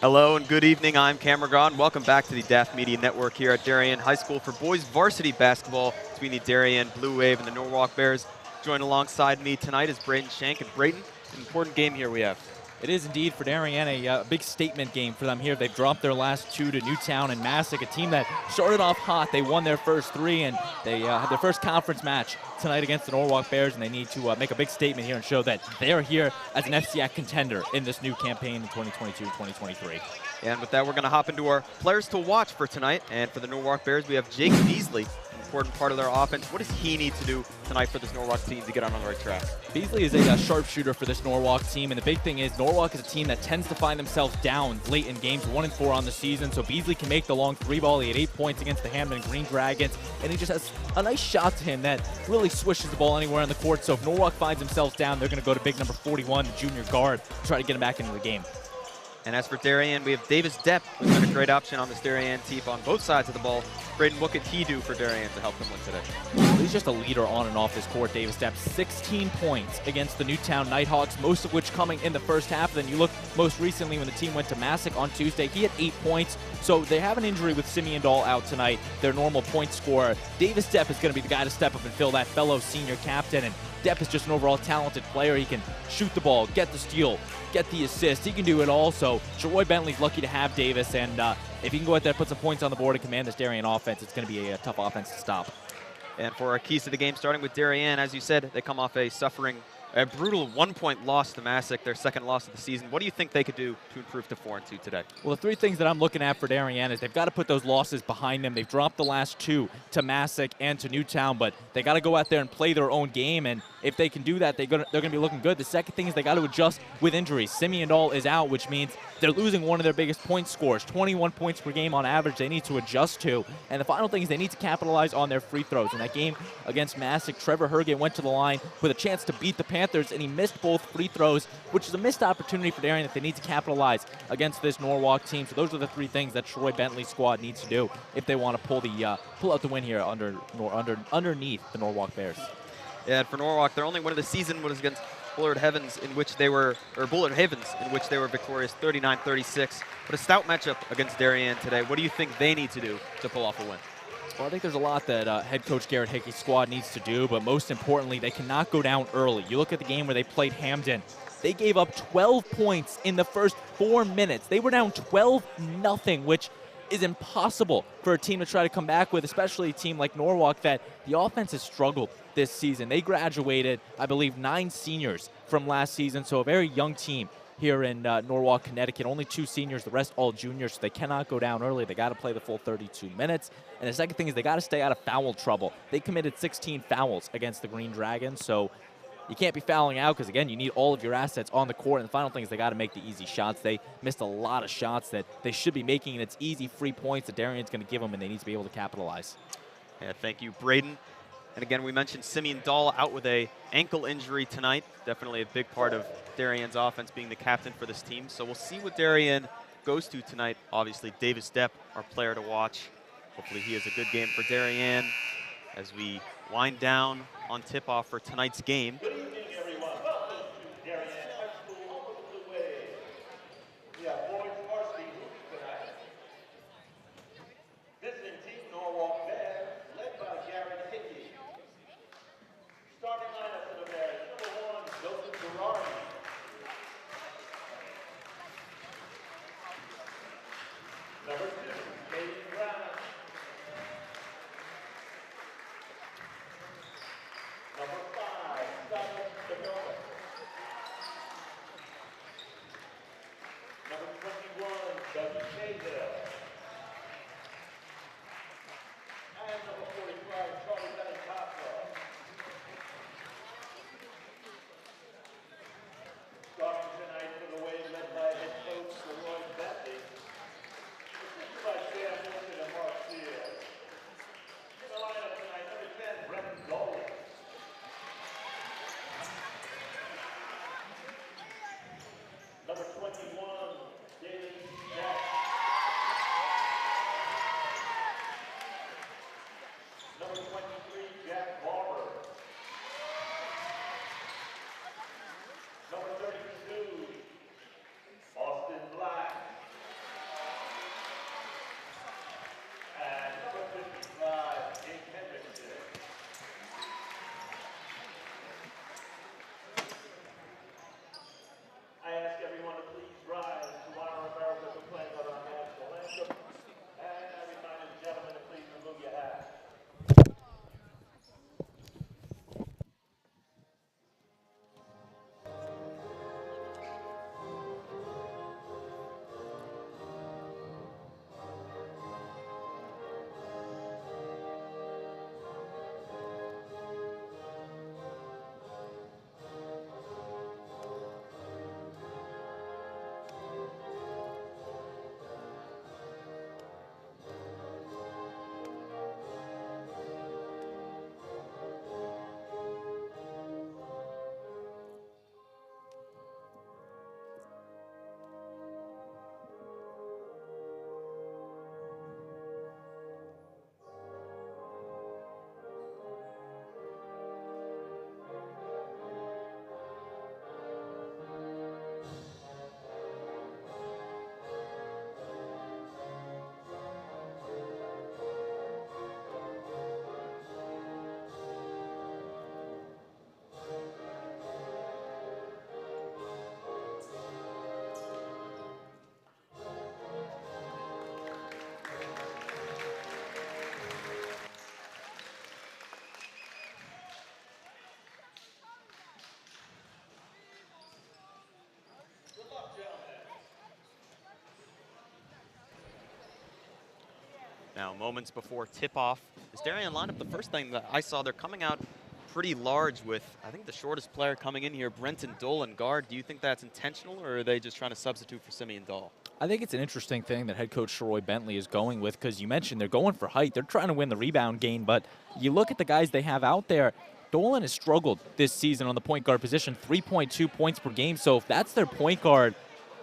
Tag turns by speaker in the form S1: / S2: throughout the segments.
S1: Hello and good evening. I'm Cameron Gron. Welcome back to the DAF Media Network here at Darien High School for boys varsity basketball between the Darien Blue Wave and the Norwalk Bears. Joined alongside me tonight is Braden Shank. And Braden, an important game here we have.
S2: It is indeed for Darien a big statement game for them here. They've dropped their last two to Newtown and Massac, a team that started off hot. They won their first three, and they had their first conference match tonight against the Norwalk Bears, and they need to make a big statement here and show that they are here as an FCIAC contender in this new campaign in 2022-2023.
S1: And with that, we're going to hop into our players to watch for tonight. And for the Norwalk Bears, we have Jake Beasley, an important part of their offense. What does he need to do tonight for this Norwalk team to get on the right track?
S2: Beasley is a sharpshooter for this Norwalk team, and the big thing is Norwalk is a team that tends to find themselves down late in games, 1-4 on the season. So Beasley can make the long three ball. He had 8 points against the Hamden Green Dragons, and he just has a nice shot to him that really swishes the ball anywhere on the court. So if Norwalk finds themselves down, they're going to go to big number 41, the junior guard, to try to get him back into the game.
S1: And as for Darien, we have Davis Depp, who's been a great option on this Darien team on both sides of the ball. Braden, what could he do for Darien to help them win today?
S2: He's just a leader on and off this court, Davis Depp. 16 points against the Newtown Nighthawks, most of which coming in the first half. Then you look most recently when the team went to Massac on Tuesday, he had 8 points. So they have an injury with Simeon Dahl out tonight, their normal point scorer. Davis Depp is going to be the guy to step up and fill that fellow senior captain. And Depp is just an overall talented player. He can shoot the ball, get the steal, get the assist. He can do it all. So Troy Bentley's lucky to have Davis. And if he can go out there, put some points on the board and command this Darien offense, it's going to be a tough offense to stop.
S1: And for our keys to the game, starting with Darien, as you said, they come off a brutal 1-point loss to Massac, their second loss of the season. What do you think they could do to improve to 4-2 today?
S2: Well, the three things that I'm looking at for Darien is they've got to put those losses behind them. They've dropped the last two to Massac and to Newtown, but they got to go out there and play their own game. And if they can do that, they're going to be looking good. The second thing is they got to adjust with injuries. Simeon Dahl is out, which means they're losing one of their biggest point scorers, 21 points per game on average. They need to adjust to. And the final thing is they need to capitalize on their free throws. In that game against Massac, Trevor Herget went to the line with a chance to beat the Panthers, and he missed both free throws, which is a missed opportunity for Darien that they need to capitalize against this Norwalk team. So those are the three things that Troy Bentley's squad needs to do if they want to pull out the win here underneath the Norwalk Bears.
S1: Yeah, and for Norwalk, their only win of the season was against Bullard Havens, in which they were victorious 39-36. But a stout matchup against Darien today. What do you think they need to do to pull off a win?
S2: Well, I think there's a lot that head coach Garrett Hickey's squad needs to do, but most importantly, they cannot go down early. You look at the game where they played Hamden. They gave up 12 points in the first 4 minutes. They were down 12-0, which is impossible for a team to try to come back with, especially a team like Norwalk that the offense has struggled this season. They graduated, I believe, 9 seniors from last season, so a very young team here in Norwalk, Connecticut. Only 2 seniors, the rest all juniors, so they cannot go down early. They got to play the full 32 minutes. And the second thing is they got to stay out of foul trouble. They committed 16 fouls against the Green Dragons, so you can't be fouling out because, again, you need all of your assets on the court. And the final thing is they got to make the easy shots. They missed a lot of shots that they should be making, and it's easy free points that Darien's going to give them, and they need to be able to capitalize.
S1: Yeah, thank you, Braden. And again, we mentioned Simeon Dahl out with an ankle injury tonight. Definitely a big part of Darien's offense, being the captain for this team. So we'll see what Darien goes to tonight. Obviously, Davis Depp, our player to watch. Hopefully he has a good game for Darien as we wind down on tip-off for tonight's game. Now, moments before tip-off, this Darien lineup, the first thing that I saw, they're coming out pretty large with, I think, the shortest player coming in here, Brenton Dolan, guard. Do you think that's intentional, or are they just trying to substitute for Simeon Dahl?
S2: I think it's an interesting thing that head coach Sharoy Bentley is going with, because you mentioned they're going for height. They're trying to win the rebound game, but you look at the guys they have out there. Dolan has struggled this season on the point guard position, 3.2 points per game. So if that's their point guard,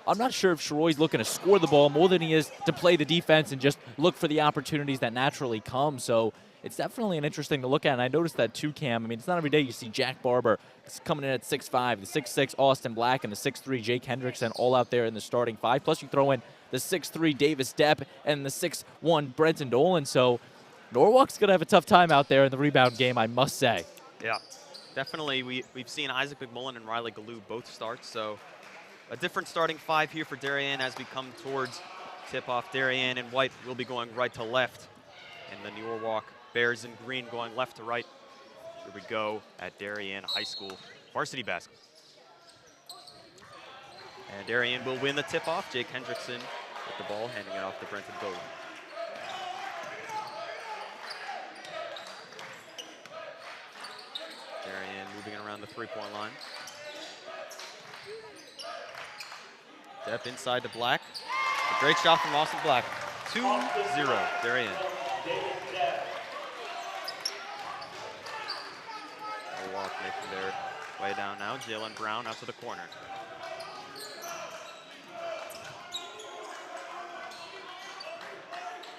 S2: I'm not sure if Sharoy's looking to score the ball more than he is to play the defense and just look for the opportunities that naturally come. So it's definitely an interesting to look at. And I noticed that too, Cam. I mean, it's not every day you see Jack Barber coming in at 6'5", the 6'6" Austin Black, and the 6'3" Jake Hendrickson all out there in the starting five. Plus you throw in the 6'3" Davis Depp and the 6'1" Brenton Dolan. So Norwalk's going to have a tough time out there in the rebound game, I must say.
S1: Yeah, definitely. We've seen Isaac McMullen and Riley Galoo both start, so a different starting five here for Darien as we come towards tip-off. Darien in white will be going right to left, and the Norwalk Bears in green going left to right. Here we go at Darien High School varsity basketball. And Darien will win the tip-off. Jake Hendrickson with the ball, handing it off to Brenton Dolan. Darien moving it around the three-point line. Depp inside to Black. A great shot from Austin Black. 2-0, Darien. Norwalk making their way down now. Jalen Brown out to the corner.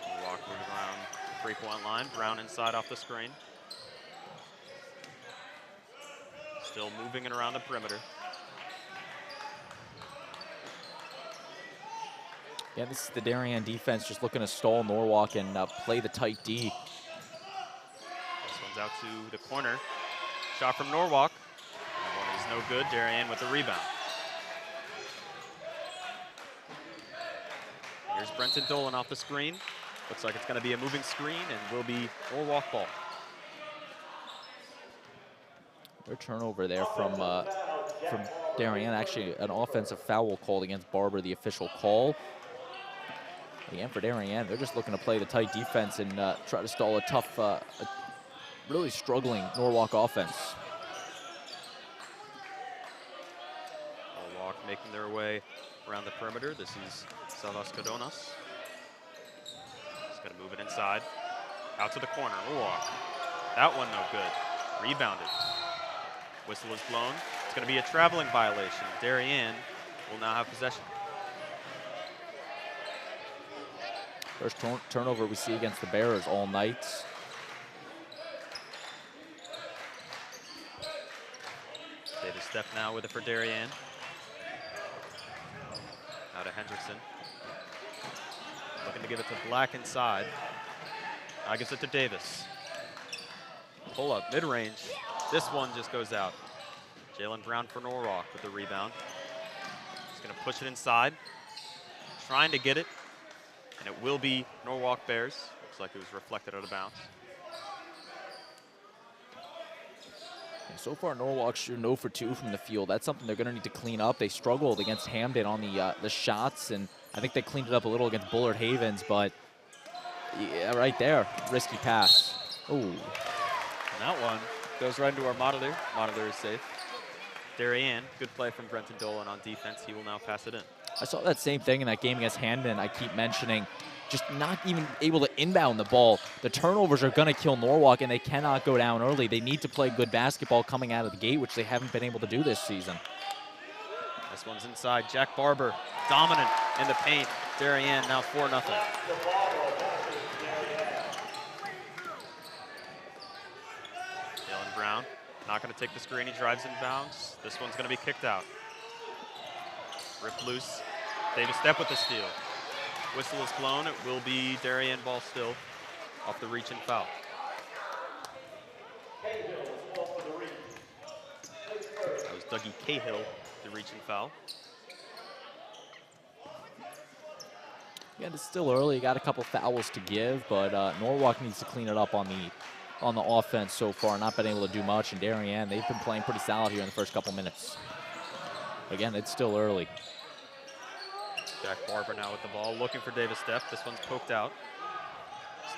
S1: Norwalk moving around the three-point line. Brown inside off the screen. Still moving it around the perimeter.
S2: Yeah, this is the Darien defense just looking to stall Norwalk and play the tight D.
S1: This one's out to the corner. Shot from Norwalk. That one is no good. Darien with the rebound. Here's Brenton Dolan off the screen. Looks like it's going to be a moving screen and will be Norwalk ball.
S2: Their turnover there from Darien. Actually, an offensive foul called against Barber, the official call. Again, for Darien, they're just looking to play the tight defense and try to stall a tough, really struggling Norwalk offense.
S1: Norwalk making their way around the perimeter. This is Salvas Cadonas. He's going to move it inside. Out to the corner. Norwalk. That one no good. Rebounded. Whistle is blown. It's going to be a traveling violation. Darien will now have possession.
S2: First turnover we see against the Bears all night.
S1: Davis Step now with it for Darien. Now to Hendrickson. Looking to give it to Black inside. Now gives it to Davis. Pull up, mid-range. This one just goes out. Jalen Brown for Norwalk with the rebound. He's going to push it inside. Trying to get it. And it will be Norwalk Bears. Looks like it was reflected out of bounds.
S2: And so far, Norwalk shooting 0 for 2 from the field. That's something they're going to need to clean up. They struggled against Hamden on the shots, and I think they cleaned it up a little against Bullard Havens, but yeah, right there, risky pass. Ooh.
S1: And that one goes right into our monitor. Monitor is safe. Darien, good play from Brenton Dolan on defense. He will now pass it in.
S2: I saw that same thing in that game against Hamden. I keep mentioning, just not even able to inbound the ball. The turnovers are going to kill Norwalk, and they cannot go down early. They need to play good basketball coming out of the gate, which they haven't been able to do this season.
S1: This one's inside. Jack Barber, dominant in the paint. Darien now 4-0. Jalen Brown, not going to take the screen. He drives in bounds. This one's going to be kicked out. Ripped loose. Davis Step with the steal. Whistle is blown. It will be Darien ball still off the reach and foul. That was Dougie Cahill, the reach and foul.
S2: Yeah, it's still early. You got a couple fouls to give, but Norwalk needs to clean it up on the offense so far. Not been able to do much. And Darien, they've been playing pretty solid here in the first couple minutes. Again, it's still early. Jack
S1: Barber now with the ball, looking for Davis Step. This one's poked out.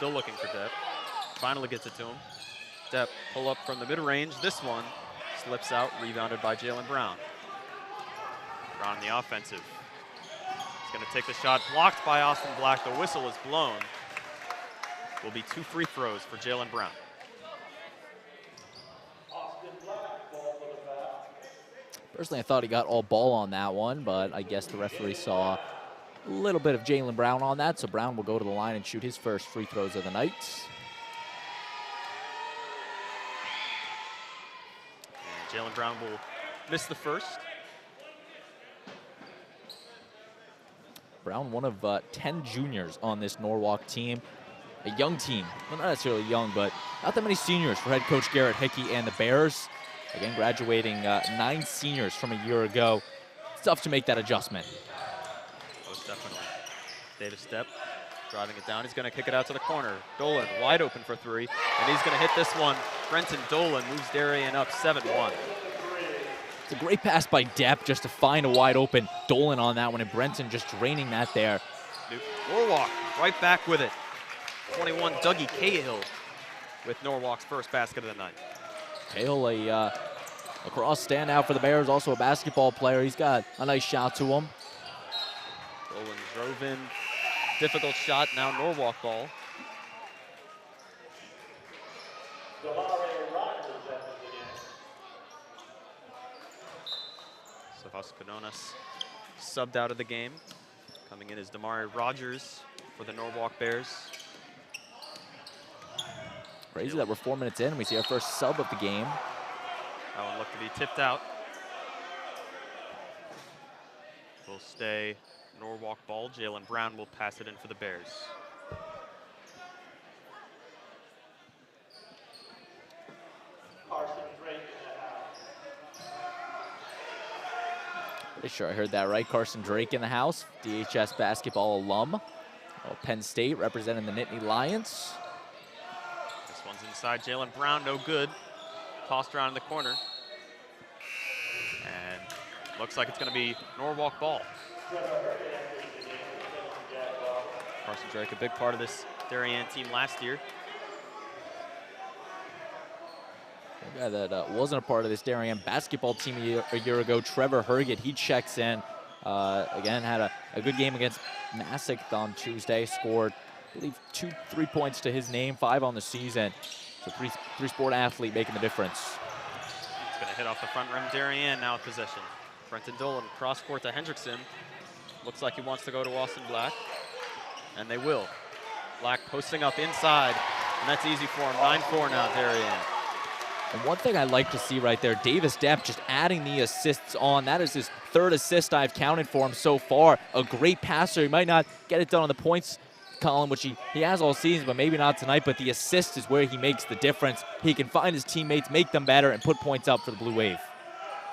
S1: still looking for Depp. Finally gets it to him. Depp pull up from the mid-range. This one slips out, rebounded by Jalen Brown. Brown in the offensive. He's going to take the shot, blocked by Austin Black. The whistle is blown. Will be 2 free throws for Jalen Brown.
S2: Personally, I thought he got all ball on that one, but I guess the referee saw a little bit of Jalen Brown on that, so Brown will go to the line and shoot his first free throws of the night.
S1: And Jalen Brown will miss the first.
S2: Brown, one of 10 juniors on this Norwalk team. A young team, well, not necessarily young, but not that many seniors for head coach Garrett Hickey and the Bears. Again, graduating 9 seniors from a year ago. It's tough to make that adjustment.
S1: Most definitely. Davis Depp driving it down. He's going to kick it out to the corner. Dolan wide open for 3, and he's going to hit this one. Brenton Dolan moves Darien up 7-1.
S2: It's a great pass by Depp just to find a wide open Dolan on that one, and Brenton just draining that there.
S1: Norwalk right back with it. 21, Dougie Cahill with Norwalk's first basket of the night.
S2: Cahill, a cross standout for the Bears, also a basketball player. He's got a nice shot to him.
S1: Dolan drove in. Difficult shot, now Norwalk ball. Savas Canonas subbed out of the game. Coming in is Damari Rogers for the Norwalk Bears.
S2: Crazy that we're 4 minutes in and we see our first sub of the game.
S1: That one looked to be tipped out. Will stay Norwalk ball. Jalen Brown will pass it in for the Bears.
S2: Pretty sure I heard that right. Carson Drake in the house, DHS basketball alum. Penn State representing the Nittany Lions.
S1: This one's inside. Jalen Brown, no good. Tossed around in the corner. And looks like it's going to be Norwalk ball. Carson Drake, a big part of this Darien team last year.
S2: A guy that wasn't a part of this Darien basketball team a year ago, Trevor Herget, he checks in. Again, had a good game against Massac on Tuesday. Scored, I believe, 3 points to his name, 5 on the season. So three-sport athlete making the difference.
S1: It's going to hit off the front rim. Darien now with possession. Brenton Dolan cross court to Hendrickson. Looks like he wants to go to Austin Black. And they will. Black posting up inside. And that's easy for him. 9-4 now, Darien.
S2: And one thing I like to see right there, Davis Depp just adding the assists on. That is his 3rd assist I've counted for him so far. A great passer. He might not get it done on the points column, which he has all season, but maybe not tonight. But the assist is where he makes the difference. He can find his teammates, make them better, and put points up for the Blue Wave.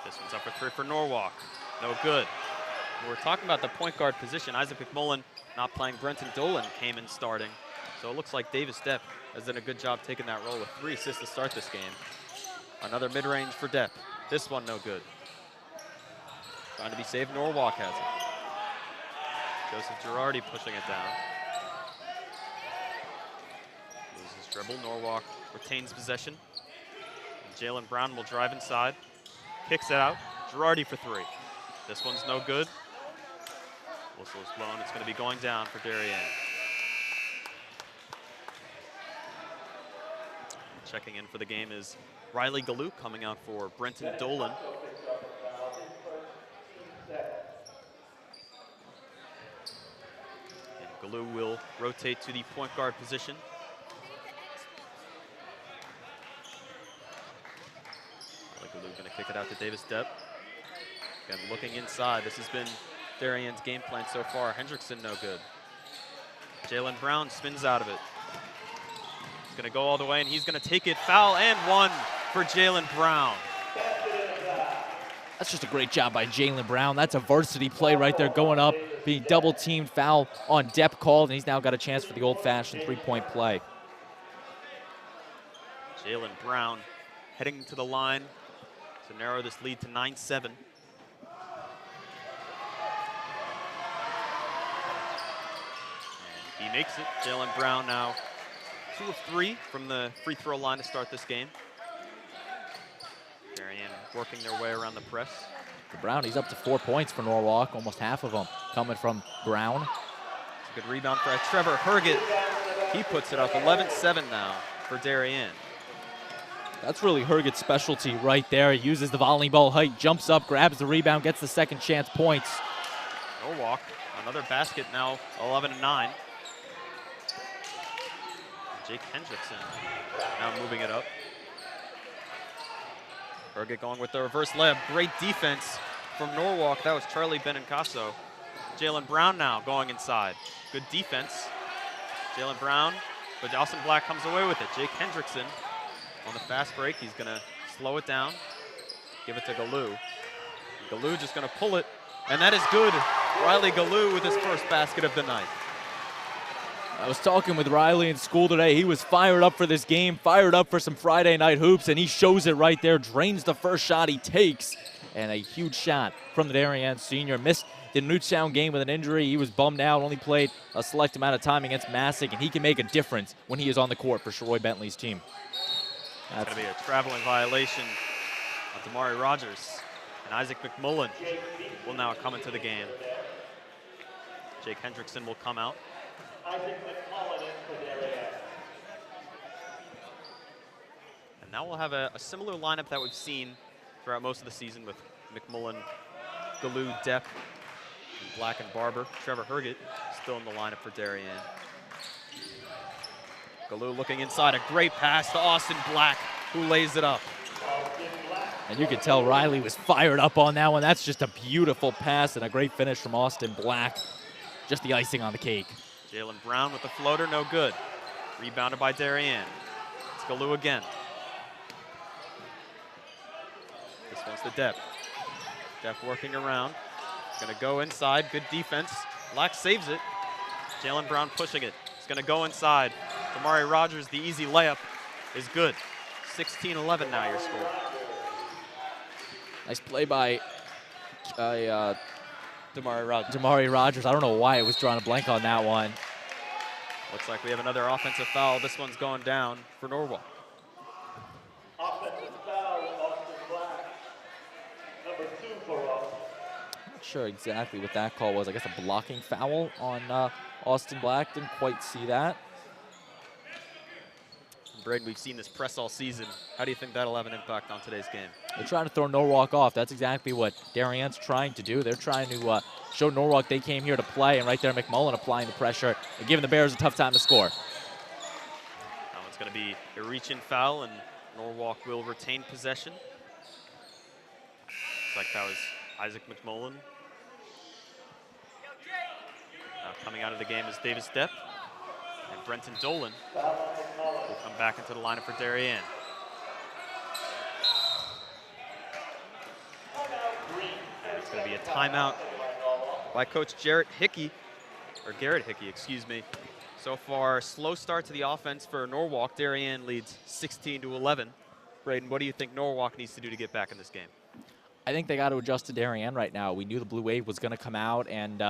S1: This one's up for 3 for Norwalk. No good. We're talking about the point guard position. Isaac McMullen not playing. Brenton Dolan came in starting. So it looks like Davis Depp has done a good job taking that role with 3 assists to start this game. Another mid-range for Depp. This one no good. Trying to be saved. Norwalk has it. Joseph Girardi pushing it down. Loses dribble. Norwalk retains possession. And Jalen Brown will drive inside. Kicks it out. Girardi for 3. This one's no good. Whistle is blown. It's going to be going down for Darien. Checking in for the game is Riley Galou, coming out for Brenton Dolan. And Galou will rotate to the point guard position. Riley Galou going to kick it out to Davis Depp. Again, looking inside. This has been Darien's game plan so far. Hendrickson no good. Jalen Brown spins out of it. He's going to go all the way, and he's going to take it. Foul and 1 for Jalen Brown.
S2: That's just a great job by Jalen Brown. That's a varsity play right there, going up, being double-teamed, foul on Depp called, and he's now got a chance for the old-fashioned 3-point play.
S1: Jalen Brown heading to the line to narrow this lead to 9-7. And he makes it. Jalen Brown now 2 of 3 from the free throw line to start this game. Darien working their way around the press.
S2: The Brownies up to 4 points for Norwalk, almost half of them coming from Brown.
S1: It's a good rebound for Trevor Herget. He puts it up 11-7 now for Darien.
S2: That's really Herget's specialty right there. He uses the volleyball height, jumps up, grabs the rebound, gets the second chance points.
S1: Norwalk, another basket now, 11-9. Jake Hendrickson now moving it up. Herget going with the reverse layup. Great defense from Norwalk. That was Charlie Benincaso. Jalen Brown now going inside. Good defense. Jalen Brown, but Austin Black comes away with it. Jake Hendrickson on the fast break. He's going to slow it down, give it to Galoo. Galoo just going to pull it, and that is good. Riley Galoo with his first basket of the night.
S2: I was talking with Riley in school today. He was fired up for this game, fired up for some Friday night hoops, and he shows it right there. Drains the first shot he takes, and a huge shot from the Darien senior. Missed the Newtown game with an injury. He was bummed out, only played a select amount of time against Massac, and he can make a difference when he is on the court for Sharoy Bentley's team.
S1: That's going to be a traveling violation of Damari Rogers. And Isaac McMullen will now come into the game. Jake Hendrickson will come out. And now we'll have a similar lineup that we've seen throughout most of the season with McMullen, Galoo, Depp, and Black and Barber. Trevor Herget still in the lineup for Darien. Galoo looking inside, a great pass to Austin Black, who lays it up.
S2: And you could tell Riley was fired up on that one. That's just a beautiful pass and a great finish from Austin Black. Just the icing on the cake.
S1: Jalen Brown with the floater, no good. Rebounded by Darien. It's Galoo again. This one's to Depp. Depp working around. Gonna go inside, good defense. Black saves it. Jalen Brown pushing it. It's gonna go inside. Damari Rogers, the easy layup is good. 16-11 now your score.
S2: Nice play by
S1: Damari Rogers.
S2: Damari Rogers. I don't know why I was drawing a blank on that one.
S1: Looks like we have another offensive foul. This one's going down for Norwalk.
S3: Offensive foul, Austin Black. Number 2 for us.
S2: Not sure exactly what that call was. I guess a blocking foul on Austin Black. Didn't quite see that.
S1: Braden, we've seen this press all season. How do you think that'll have an impact on today's game?
S2: They're trying to throw Norwalk off. That's exactly what Darien's trying to do. They're trying to show Norwalk they came here to play, and right there McMullen applying the pressure and giving the Bears a tough time to score.
S1: That one's going to be a reach-in foul, and Norwalk will retain possession. Looks like that was Isaac McMullen. Now coming out of the game is Davis Depp. And Brenton Dolan will come back into the lineup for Darien. It's going to be a timeout by Coach Garrett Hickey. Excuse me. So far, slow start to the offense for Norwalk. Darien leads 16-11. Braden, what do you think Norwalk needs to do to get back in this game?
S2: I think they got to adjust to Darien right now. We knew the Blue Wave was going to come out and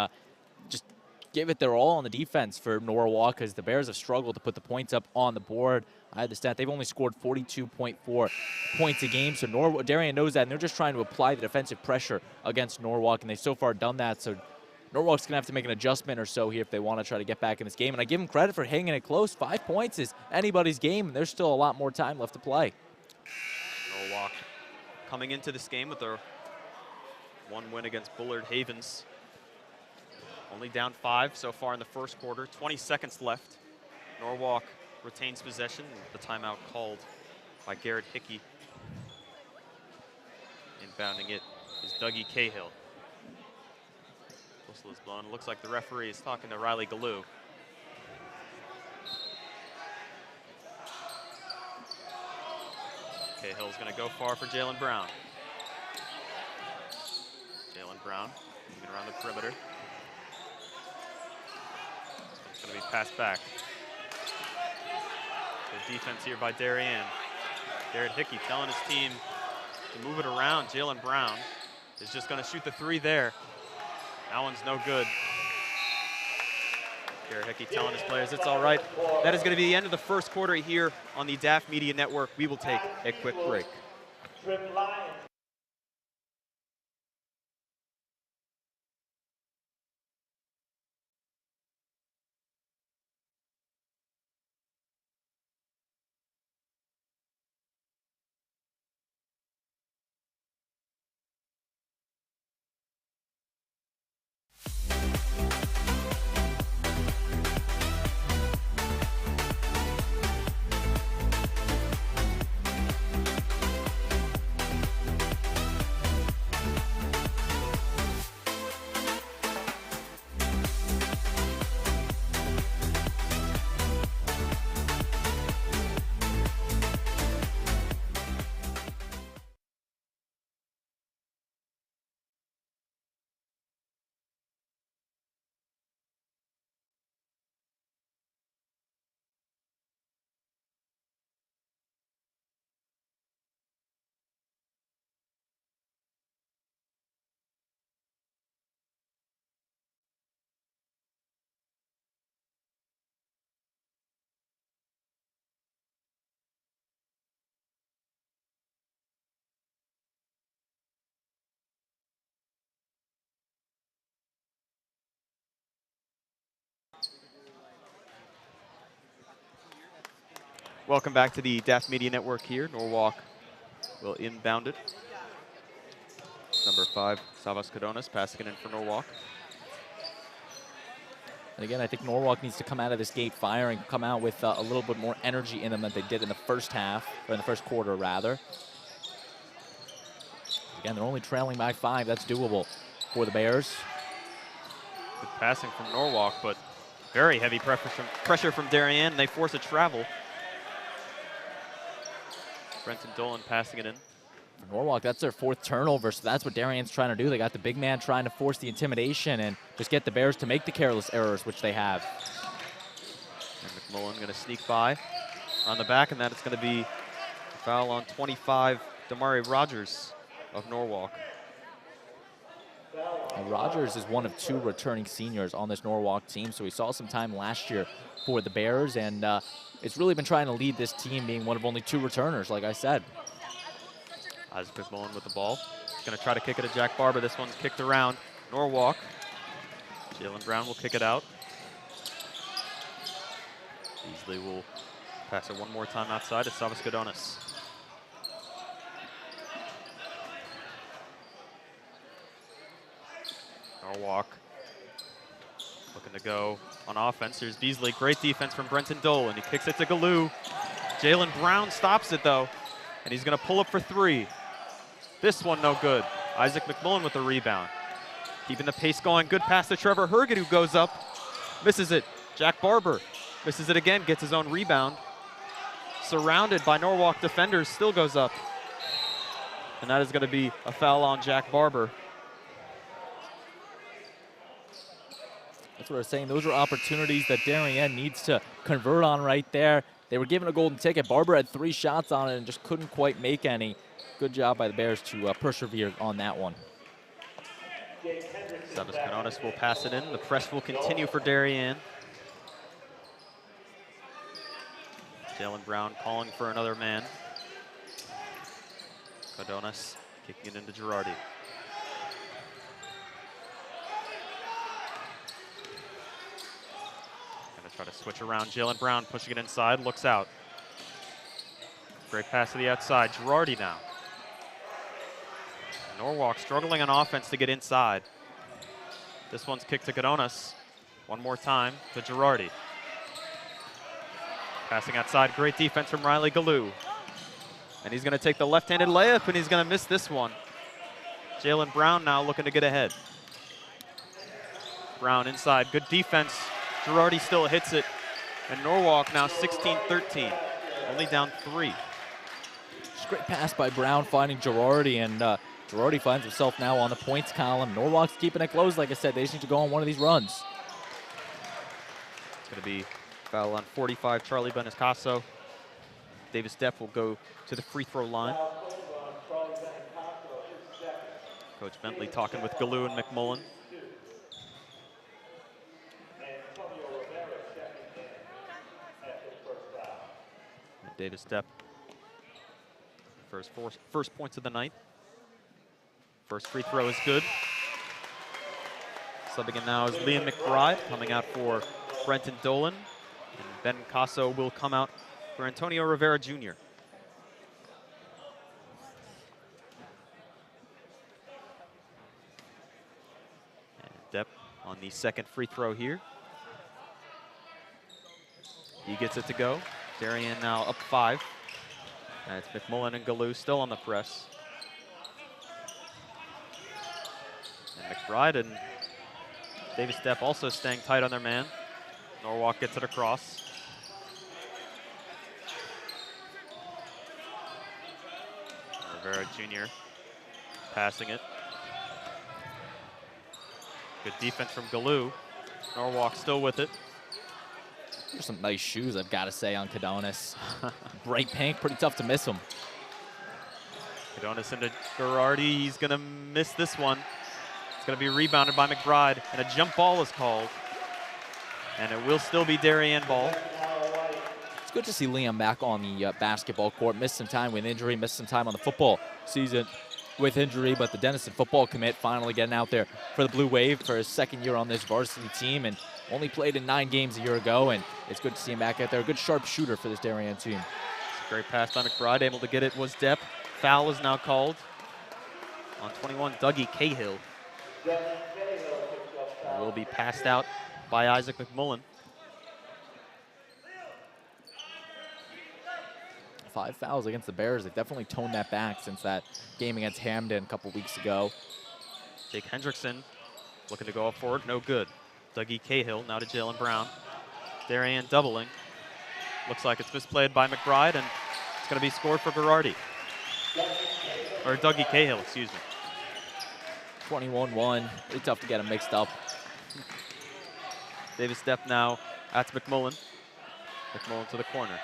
S2: just give it their all on the defense for Norwalk because the Bears have struggled to put the points up on the board. I had the stat. They've only scored 42.4 points a game, so Darien knows that, and they're just trying to apply the defensive pressure against Norwalk, and they've so far done that. So Norwalk's going to have to make an adjustment or so here if they want to try to get back in this game. And I give them credit for hanging it close. 5 points is anybody's game, and there's still a lot more time left to play.
S1: Norwalk coming into this game with their 1 win against Bullard Havens. Only down 5 so far in the first quarter. 20 seconds left. Norwalk retains possession. The timeout called by Garrett Hickey. Inbounding it is Dougie Cahill. Whistle is blown. Looks like the referee is talking to Riley Galoo. Cahill's going to go far for Jalen Brown. Jalen Brown moving around the perimeter. It's going to be passed back. Good defense here by Darien. Garrett Hickey telling his team to move it around. Jalen Brown is just going to shoot the 3 there. That one's no good. Garrett Hickey telling his players it's all right. That is going to be the end of the first quarter here on the DAF Media Network. We will take a quick break.
S3: Trip Lions.
S1: Welcome back to the DAF Media Network here. Norwalk will inbound it. Number 5, Savas Kadonas passing it in for Norwalk.
S2: And again, I think Norwalk needs to come out of this gate firing, come out with a little bit more energy in them than they did in the first half, or in the first quarter, rather. Again, they're only trailing by 5. That's doable for the Bears.
S1: Good passing from Norwalk, but very heavy pressure from Darien. They force a travel. Brenton Dolan passing it in.
S2: For Norwalk, that's their 4th turnover, so that's what Darien's trying to do. They got the big man trying to force the intimidation and just get the Bears to make the careless errors, which they have.
S1: And McMullen going to sneak by on the back, and that is going to be a foul on 25, Damari Rogers of Norwalk.
S2: And Rogers is one of 2 returning seniors on this Norwalk team, so we saw some time last year for the Bears, and it's really been trying to lead this team, being one of only 2 returners, like I said.
S1: Isaac McMullen with the ball. He's going to try to kick it to Jack Barber. This one's kicked around Norwalk. Jalen Brown will kick it out. Beasley will pass it one more time outside to Savas Kadonas. Norwalk looking to go on offense. Here's Beasley. Great defense from Brenton Dolan. He kicks it to Galoo. Jalen Brown stops it, though, and he's going to pull up for 3. This one no good. Isaac McMullen with the rebound. Keeping the pace going. Good pass to Trevor Herget, who goes up. Misses it. Jack Barber misses it again. Gets his own rebound. Surrounded by Norwalk defenders. Still goes up. And that is going to be a foul on Jack Barber.
S2: That's what I was saying. Those are opportunities that Darien needs to convert on right there. They were given a golden ticket. Barber had 3 shots on it and just couldn't quite make any. Good job by the Bears to persevere on that one.
S1: Savas Kadonas will pass it in. The press will continue for Darien. Jalen Brown calling for another man. Kadonas kicking it into Girardi. Gonna try to switch around. Jalen Brown pushing it inside, looks out. Great pass to the outside. Girardi now. Norwalk struggling on offense to get inside. This one's kicked to Kadonas. One more time to Girardi. Passing outside, great defense from Riley Galoo. And he's going to take the left-handed layup, and he's going to miss this one. Jalen Brown now looking to get ahead. Brown inside, good defense. Girardi still hits it. And Norwalk now 16-13, only down 3.
S2: Just great pass by Brown finding Girardi, and Girardi finds himself now on the points column. Norwalk's keeping it close. Like I said, they just need to go on one of these runs.
S1: It's going to be foul on 45, Charlie Beniscasso. Davis Depp will go to the free throw line. Coach Bentley talking with Galoo and McMullen. Davis Depp for his first points of the night. First free throw is good. Subbing in now is Liam McBride, coming out for Brenton Dolan. And Ben Casso will come out for Antonio Rivera Jr. And Depp on the second free throw here. He gets it to go. Darien now up 5. And it's McMullen and Galoo still on the press. And McBride and Davis Depp also staying tight on their man. Norwalk gets it across. Rivera Jr. passing it. Good defense from Galoo. Norwalk still with it.
S2: There's some nice shoes, I've got to say, on Cadonis. Bright pink, pretty tough to miss him.
S1: Cadonis into Girardi. He's going to miss this one. It's going to be rebounded by McBride, and a jump ball is called. And it will still be Darien ball.
S2: It's good to see Liam back on the basketball court. Missed some time with injury, missed some time on the football season with injury, but the Denison football commit finally getting out there for the Blue Wave for his second year on this varsity team, and only played in 9 games a year ago, and it's good to see him back out there. A good sharp shooter for this Darien team.
S1: It's a great pass by McBride. Able to get it was Depp. Foul is now called on 21, Dougie Cahill. Will be passed out by Isaac McMullen.
S2: 5 fouls against the Bears. They've definitely toned that back since that game against Hamden a couple weeks ago.
S1: Jake Hendrickson looking to go up forward, no good. Dougie Cahill now to Jalen Brown. Darien doubling. Looks like it's misplayed by McBride, and it's going to be scored for Girardi. Or Dougie Cahill, excuse me.
S2: 21-1. Pretty tough to get them mixed up.
S1: Davis Depp now at McMullen. McMullen to the corner.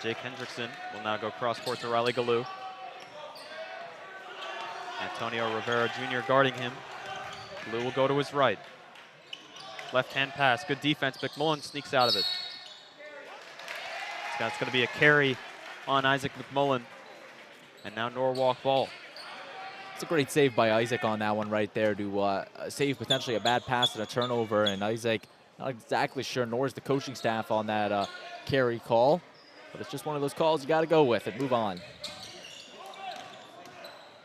S1: Jake Hendrickson will now go cross court to Riley Galoo. Antonio Rivera Jr. guarding him. Galoo will go to his right. Left-hand pass, good defense. McMullen sneaks out of it. That's going to be a carry on Isaac McMullen. And now Norwalk ball.
S2: It's a great save by Isaac on that one right there to save potentially a bad pass and a turnover. And Isaac, not exactly sure, nor is the coaching staff on that carry call. But it's just one of those calls you got to go with and move on.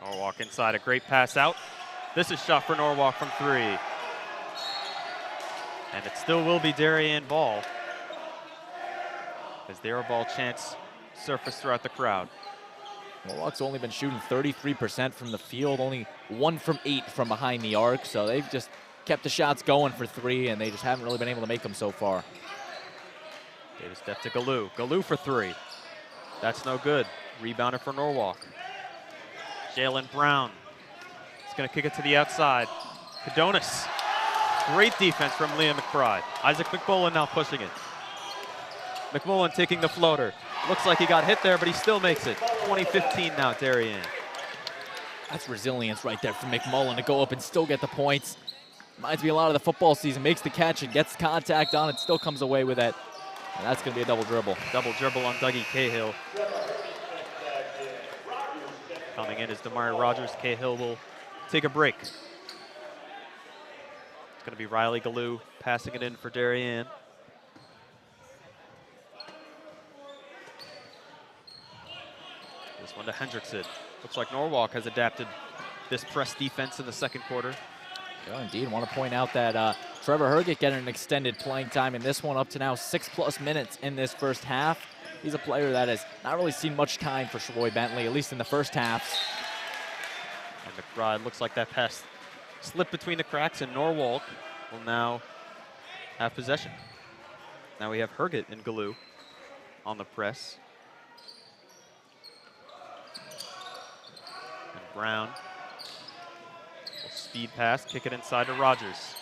S1: Norwalk inside, a great pass out. This is shot for Norwalk from 3. And it still will be Darien ball, as their ball chants surface throughout the crowd.
S2: Norwalk's only been shooting 33% from the field, only 1 from 8 from behind the arc. So they've just kept the shots going for 3, and they just haven't really been able to make them so far.
S1: Davis Depp to Galoo. Galoo for 3. That's no good. Rebounded for Norwalk. Jalen Brown is going to kick it to the outside. Cadonis. Great defense from Liam McBride. Isaac McMullen now pushing it. McMullen taking the floater. Looks like he got hit there, but he still makes it. 20-15 now, Darien.
S2: That's resilience right there from McMullen to go up and still get the points. Reminds me a lot of the football season. Makes the catch and gets contact on it, still comes away with it. And that's going to be a double dribble.
S1: Double dribble on Dougie Cahill. Coming in is Damari Rogers. Cahill will take a break. It's going to be Riley Galoo passing it in for Darien. This one to Hendrickson. Looks like Norwalk has adapted this press defense in the second quarter.
S2: Yeah, indeed. Want to point out that Trevor Herget getting an extended playing time in this one, up to now 6+ minutes in this first half. He's a player that has not really seen much time for Savoy Bentley, at least in the first half.
S1: And McBride, looks like that pass slipped between the cracks, and Norwalk will now have possession. Now we have Herget and Galoo on the press. And Brown will speed pass, kick it inside to Rogers.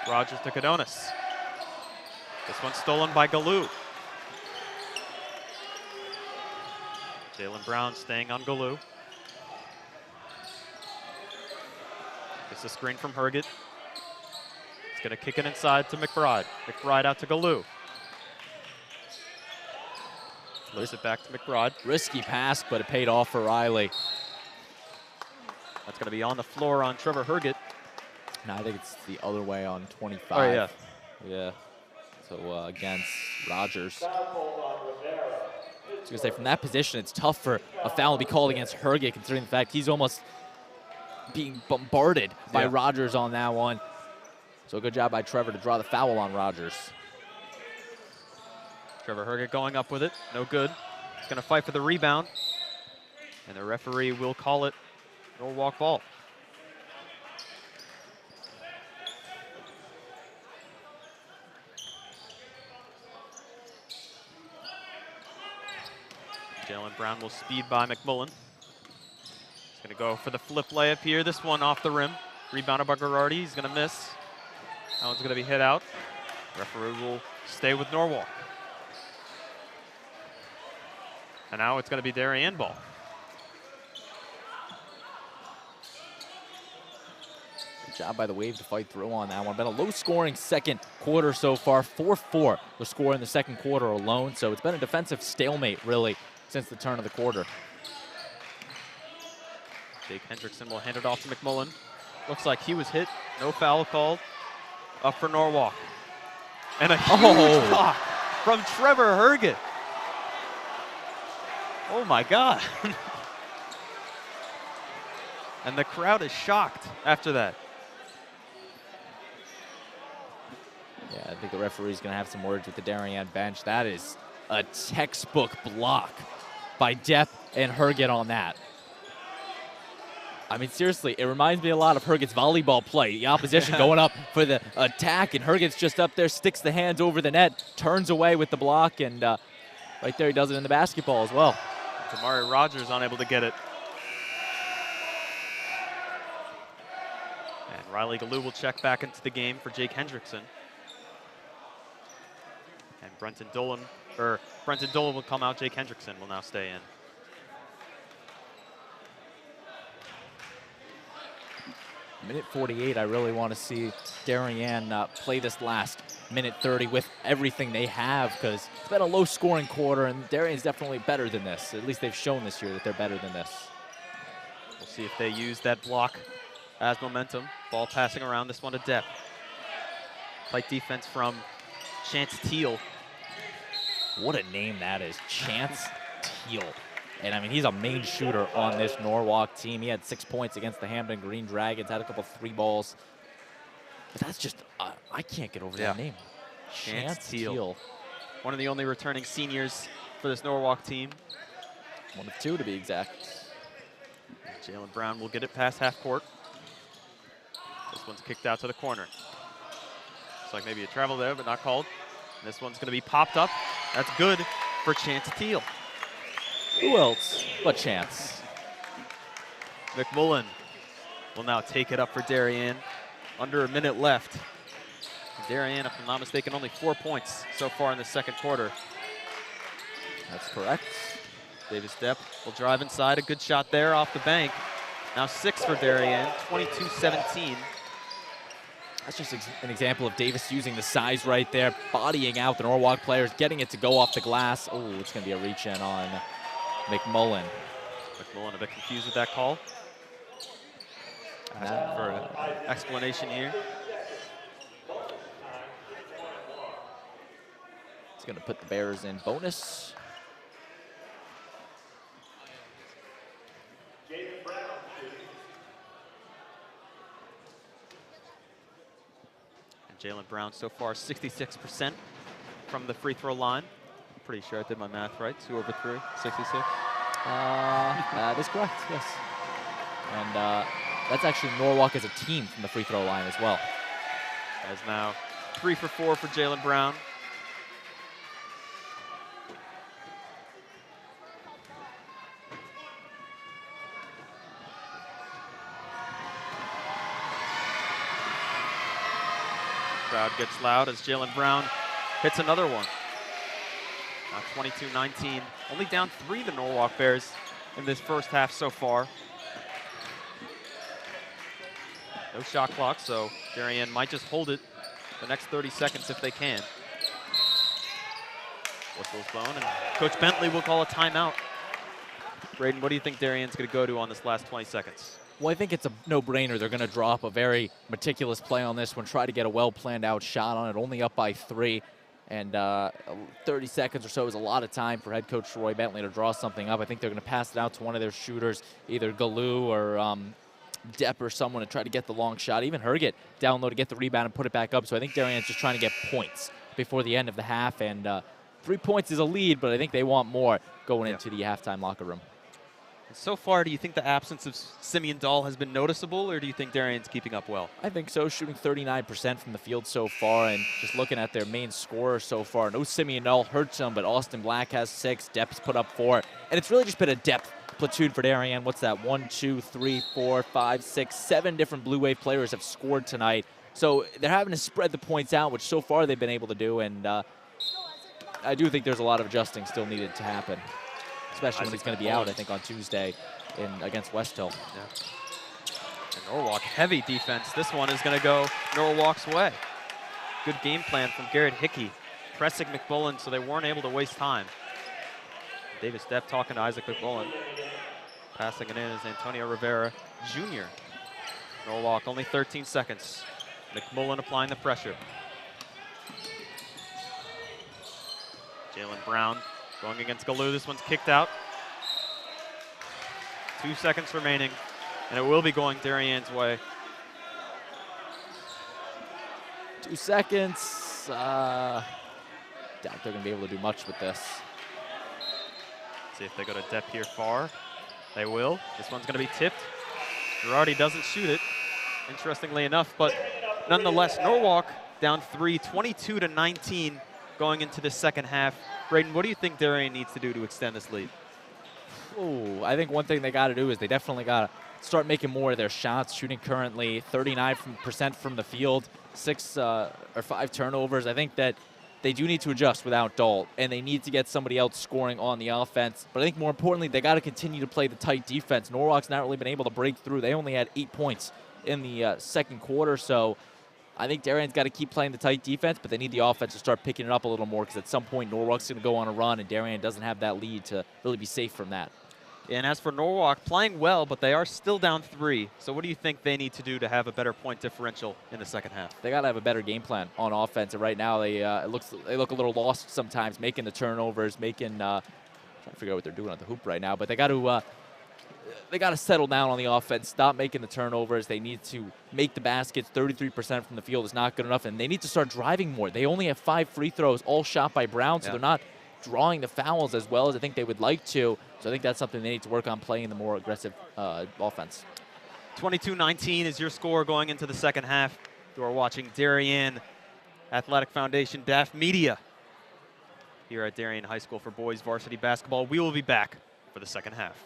S1: Rogers to Cadonis. This one's stolen by Galoo. Jalen Brown staying on Galoo. Gets a screen from Herget. He's going to kick it inside to McBride. McBride out to Galoo. Flips it back to McBride.
S2: Risky pass, but it paid off for Riley.
S1: That's going to be on the floor on Trevor Herget.
S2: No, I think it's the other way on 25.
S1: Oh, yeah.
S2: Yeah. So against Rogers.
S3: Foul called on Rivera.
S2: I was going to say, from that position, it's tough for a foul to be called against Herget, considering the fact he's almost being bombarded by Rogers on that one. So good job by Trevor to draw the foul on Rogers.
S1: Trevor Herget going up with it. No good. He's going to fight for the rebound. And the referee will call it Norwalk ball. Jalen Brown will speed by McMullen. He's going to go for the flip layup here. This one off the rim. Rebounded by Girardi. He's going to miss. That one's going to be hit out. Referee will stay with Norwalk. And now it's going to be Darien ball.
S2: Good job by the Wave to fight through on that one. Been a low-scoring second quarter so far. 4-4 the score in the second quarter alone. So it's been a defensive stalemate, really, since the turn of the quarter.
S1: Jake Hendrickson will hand it off to McMullen. Looks like he was hit. No foul called. Up for Norwalk. And a huge block from Trevor Herget. Oh my God. And the crowd is shocked after that.
S2: Yeah, I think the referee's going to have some words with the Darien bench. That is a textbook block by DAF and Herget on that. I mean, seriously, it reminds me a lot of Herget's volleyball play. The opposition going up for the attack, and Herget's just up there, sticks the hands over the net, turns away with the block, and right there he does it in the basketball as well.
S1: Tamari Rogers unable to get it. And Riley Galoo will check back into the game for Jake Hendrickson. And Brenton Dolan will come out. Jake Hendrickson will now stay in.
S2: Minute 48, I really want to see Darien play this last minute 30 with everything they have, because it's been a low-scoring quarter, and Darien's definitely better than this. At least they've shown this year that they're better than this.
S1: We'll see if they use that block as momentum. Ball passing around, this one to DAF. Tight defense from Chance Teal.
S2: What a name that is, Chance Teal. And I mean, he's a main shooter on this Norwalk team. He had 6 points against the Hampton Green Dragons, had a couple 3 balls. But that's just, I can't get over that name.
S1: Chance Teal. One of the only returning seniors for this Norwalk team.
S2: 1 of 2 to be exact.
S1: Jalen Brown will get it past half court. This one's kicked out to the corner. Looks like maybe a travel there, but not called. And this one's going to be popped up. That's good for Chance Teal.
S2: Who else but Chance?
S1: McMullen will now take it up for Darien. Under a minute left. Darien, if I'm not mistaken, only 4 points so far in the second quarter.
S2: That's correct.
S1: Davis Depp will drive inside. A good shot there off the bank. Now 6 for Darien, 22-17.
S2: That's just an example of Davis using the size right there, bodying out the Norwalk players, getting it to go off the glass. Oh, it's going to be a reach-in on McMullen.
S1: McMullen a bit confused with that call. Asking for an explanation here.
S2: It's going to put the Bears in bonus.
S1: And Jalen Brown so far 66% from the free throw line. Pretty sure I did my math right. 2 over 3, 66.
S2: That is correct, yes. And that's actually Norwalk as a team from the free throw line as well.
S1: As now 3 for 4 for Jalen Brown. Crowd gets loud as Jalen Brown hits another one. Now 22-19, only down 3 the Norwalk Bears in this first half so far. No shot clock, so Darien might just hold it the next 30 seconds if they can. Whistle's blown, and Coach Bentley will call a timeout. Braden, what do you think Darien's going to go to on this last 20 seconds?
S2: Well, I think it's a no-brainer. They're going to drop a very meticulous play on this one, try to get a well-planned-out shot on it, only up by 3. And 30 seconds or so is a lot of time for head coach Roy Bentley to draw something up. I think they're going to pass it out to one of their shooters, either Galoo or Depp or someone, to try to get the long shot. Even Herget down low to get the rebound and put it back up. So I think Darien's just trying to get points before the end of the half. And 3 points is a lead, but I think they want more going into the halftime locker room.
S1: So far, do you think the absence of Simeon Dahl has been noticeable, or do you think Darien's keeping up well?
S2: I think so, shooting 39% from the field so far, and just looking at their main scorer so far, no Simeon Dahl hurts them, but Austin Black has 6, Depp's put up 4, and it's really just been a depth platoon for Darien. What's that? 1, 2, 3, 4, 5, 6, 7 different Blue Wave players have scored tonight, so they're having to spread the points out, which so far they've been able to do, and I do think there's a lot of adjusting still needed to happen, especially when he's going to be out, I think, on Tuesday against West Hill.
S1: Yeah. And Norwalk, heavy defense. This one is going to go Norwalk's way. Good game plan from Garrett Hickey, pressing McBullen so they weren't able to waste time. Davis Depp talking to Isaac McBullen. Passing it in is Antonio Rivera Jr. Norwalk only 13 seconds. McMullen applying the pressure. Jalen Brown going against Galoo. This one's kicked out. 2 seconds remaining, and it will be going Darien's way.
S2: 2 seconds. Doubt they're going to be able to do much with this.
S1: See if they go to Depp here far. They will. This one's going to be tipped. Girardi doesn't shoot it, interestingly enough, but nonetheless, Norwalk down 3, 22-19 going into the second half. Braden, what do you think Darien needs to do to extend this lead?
S2: Oh, I think one thing they got to do is they definitely got to start making more of their shots, shooting currently 39% from the field, 6 or 5 turnovers. I think that they do need to adjust without Dahl, and they need to get somebody else scoring on the offense. But I think more importantly, they got to continue to play the tight defense. Norwalk's not really been able to break through. They only had 8 points in the second quarter, so I think Darien's got to keep playing the tight defense, but they need the offense to start picking it up a little more, because at some point Norwalk's going to go on a run, and Darien doesn't have that lead to really be safe from that.
S1: And as for Norwalk, playing well, but they are still down 3. So what do you think they need to do to have a better point differential in the second half?
S2: They got to have a better game plan on offense. And right now they look a little lost sometimes, making the turnovers, making trying to figure out what they're doing on the hoop right now. But they got to settle down on the offense, stop making the turnovers. They need to make the baskets. 33% from the field is not good enough, and they need to start driving more. They only have 5 free throws, all shot by Brown, so they're not drawing the fouls as well as I think they would like to. So I think that's something they need to work on, playing the more aggressive offense.
S1: 22-19 is your score going into the second half. You are watching Darien Athletic Foundation DAF Media here at Darien High School for boys varsity basketball. We will be back for the second half.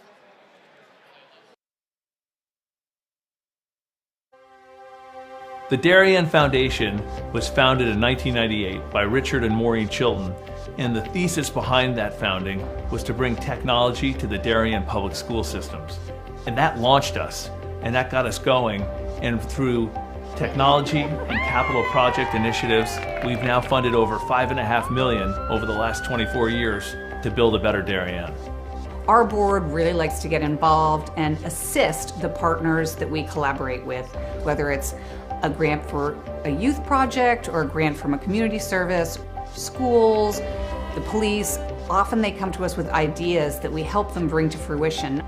S4: The Darien Foundation was founded in 1998 by Richard and Maureen Chilton, and the thesis behind that founding was to bring technology to the Darien public school systems. And that launched us, and that got us going, and through technology and capital project initiatives, we've now funded over $5.5 million over the last 24 years to build a better Darien.
S5: Our board really likes to get involved and assist the partners that we collaborate with, whether it's a grant for a youth project or a grant from a community service, schools, the police. Often they come to us with ideas that we help them bring to fruition.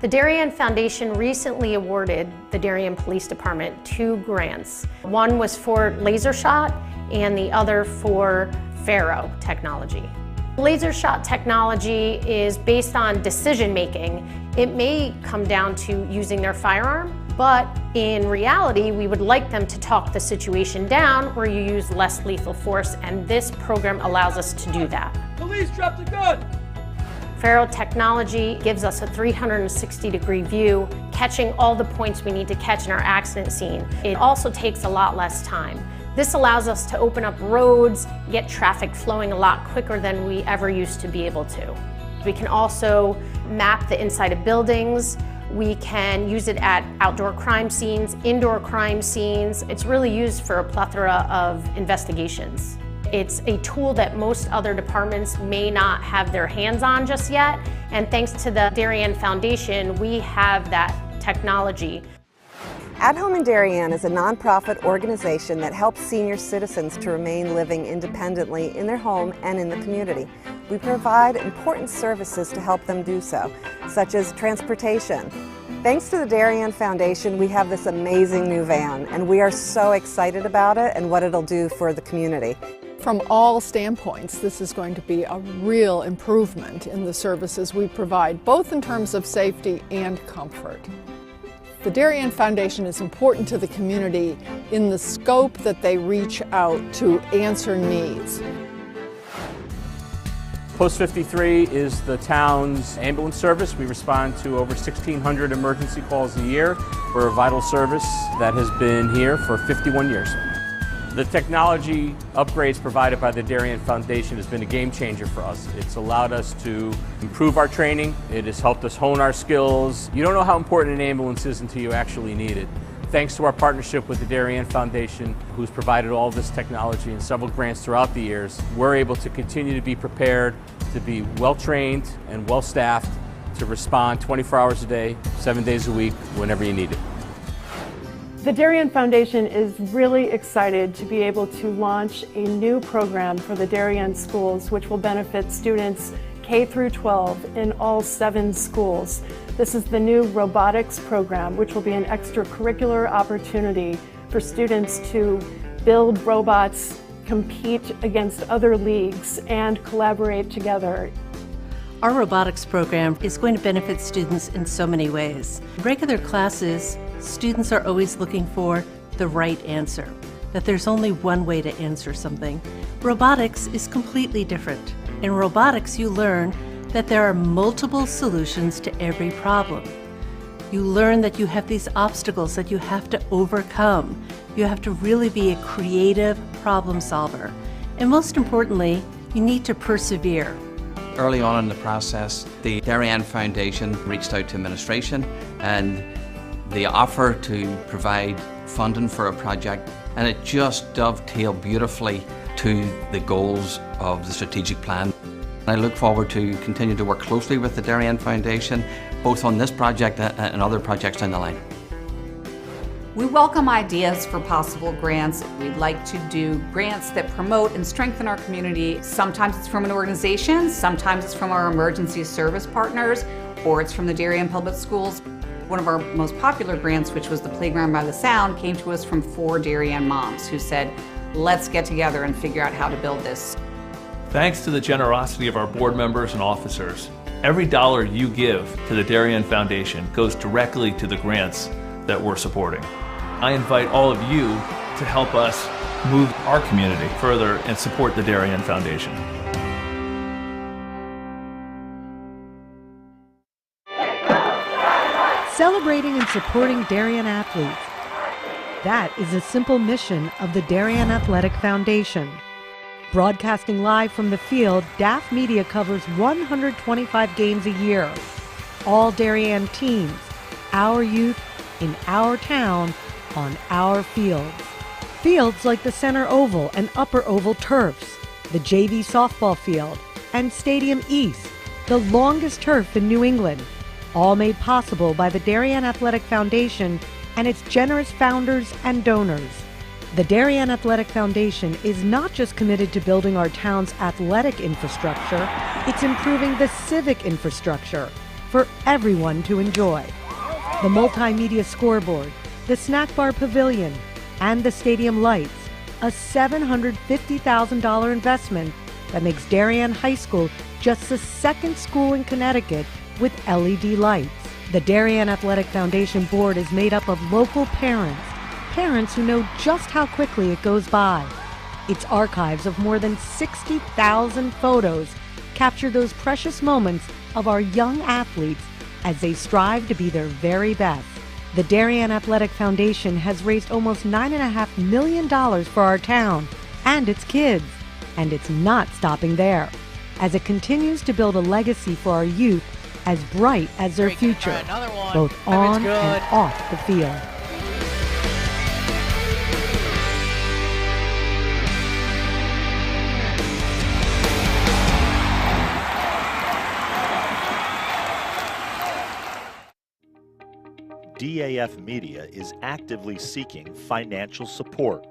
S6: The Darien Foundation recently awarded the Darien Police Department 2 grants. One was for laser shot and the other for Faro technology. Laser shot technology is based on decision making. It may come down to using their firearm, but in reality, we would like them to talk the situation down where you use less lethal force, and this program allows us to do that.
S7: Police dropped a gun!
S6: Faro technology gives us a 360-degree view, catching all the points we need to catch in our accident scene. It also takes a lot less time. This allows us to open up roads, get traffic flowing a lot quicker than we ever used to be able to. We can also map the inside of buildings. We can use it at outdoor crime scenes, indoor crime scenes. It's really used for a plethora of investigations. It's a tool that most other departments may not have their hands on just yet, and thanks to the Darien Foundation, we have that technology.
S7: At Home in Darien is a nonprofit organization that helps senior citizens to remain living independently in their home and in the community. We provide important services to help them do so, such as transportation. Thanks to the Darien Foundation, we have this amazing new van, and we are so excited about it and what it'll do for the community.
S8: From all standpoints, this is going to be a real improvement in the services we provide, both in terms of safety and comfort. The Darien Foundation is important to the community in the scope that they reach out to answer needs.
S9: Post 53 is the town's ambulance service. We respond to over 1,600 emergency calls a year. We're a vital service that has been here for 51 years. The technology upgrades provided by the Darien Foundation has been a game changer for us. It's allowed us to improve our training. It has helped us hone our skills. You don't know how important an ambulance is until you actually need it. Thanks to our partnership with the Darien Foundation, who's provided all this technology and several grants throughout the years, we're able to continue to be prepared, to be well-trained and well-staffed, to respond 24 hours a day, 7 days a week, whenever you need it.
S10: The Darien Foundation is really excited to be able to launch a new program for the Darien schools, which will benefit students K through 12 in all 7 schools. This is the new robotics program, which will be an extracurricular opportunity for students to build robots, compete against other leagues, and collaborate together.
S11: Our robotics program is going to benefit students in so many ways. Regular classes, students are always looking for the right answer, that there's only one way to answer something. Robotics is completely different. In robotics, you learn that there are multiple solutions to every problem. You learn that you have these obstacles that you have to overcome. You have to really be a creative problem solver. And most importantly, you need to persevere.
S12: Early on in the process, the Darien Foundation reached out to administration and the offer to provide funding for a project, and it just dovetailed beautifully to the goals of the strategic plan. I look forward to continue to work closely with the Darien Foundation, both on this project and other projects down the line.
S5: We welcome ideas for possible grants. We'd like to do grants that promote and strengthen our community. Sometimes it's from an organization, sometimes it's from our emergency service partners, or it's from the Darien Public Schools. One of our most popular grants, which was the Playground by the Sound, came to us from 4 Darien moms who said, let's get together and figure out how to build this.
S4: Thanks to the generosity of our board members and officers, every dollar you give to the Darien Foundation goes directly to the grants that we're supporting. I invite all of you to help us move our community further and support the Darien Foundation.
S13: Celebrating and supporting Darien athletes. That is a simple mission of the Darien Athletic Foundation. Broadcasting live from the field, DAF Media covers 125 games a year. All Darien teams, our youth, in our town, on our fields. Fields like the Center Oval and Upper Oval turfs, the JV softball field, and Stadium East, the longest turf in New England, all made possible by the Darien Athletic Foundation and its generous founders and donors. The Darien Athletic Foundation is not just committed to building our town's athletic infrastructure, it's improving the civic infrastructure for everyone to enjoy. The multimedia scoreboard, the snack bar pavilion, and the stadium lights, a $750,000 investment that makes Darien High School just the second school in Connecticut with LED lights. The Darien Athletic Foundation board is made up of local parents who know just how quickly it goes by. Its archives of more than 60,000 photos capture those precious moments of our young athletes as they strive to be their very best. The Darien Athletic Foundation has raised almost $9.5 million for our town and its kids, and it's not stopping there, as it continues to build a legacy for our youth as bright as their future, both on and off the field.
S14: DAF Media is actively seeking financial support.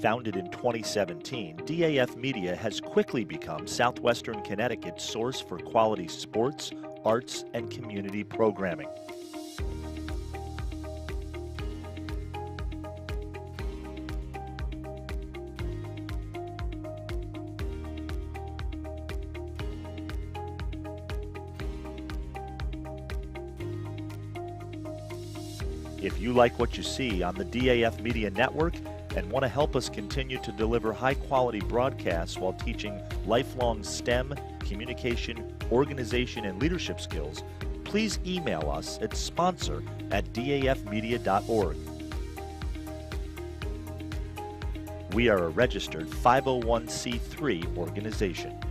S14: Founded in 2017, DAF Media has quickly become Southwestern Connecticut's source for quality sports, arts, and community programming. If you like what you see on the DAF Media Network and want to help us continue to deliver high-quality broadcasts while teaching lifelong STEM, communication, organization, and leadership skills, please email us at sponsor@dafmedia.org. We are a registered 501c3 organization.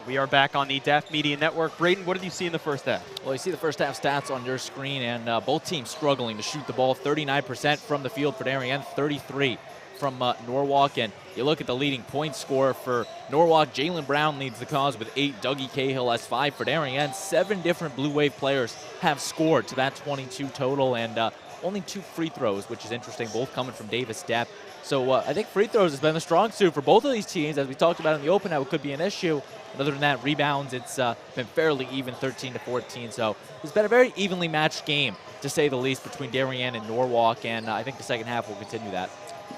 S1: We are back on the DAF Media Network. Braden, what did you see in the first half?
S2: Well, you see the first half stats on your screen, and both teams struggling to shoot the ball. 39% from the field for Darien, 33 from Norwalk. And you look at the leading point scorer for Norwalk. Jalen Brown leads the cause with 8. Dougie Cahill has 5 for Darien. 7 different Blue Wave players have scored to that 22 total, and only 2 free throws, which is interesting, both coming from Davis Depp. So I think free throws has been the strong suit for both of these teams. As we talked about in the open, that could be an issue. But other than that, rebounds, it's been fairly even, 13-14. So it's been a very evenly matched game, to say the least, between Darien and Norwalk, and I think the second half will continue that.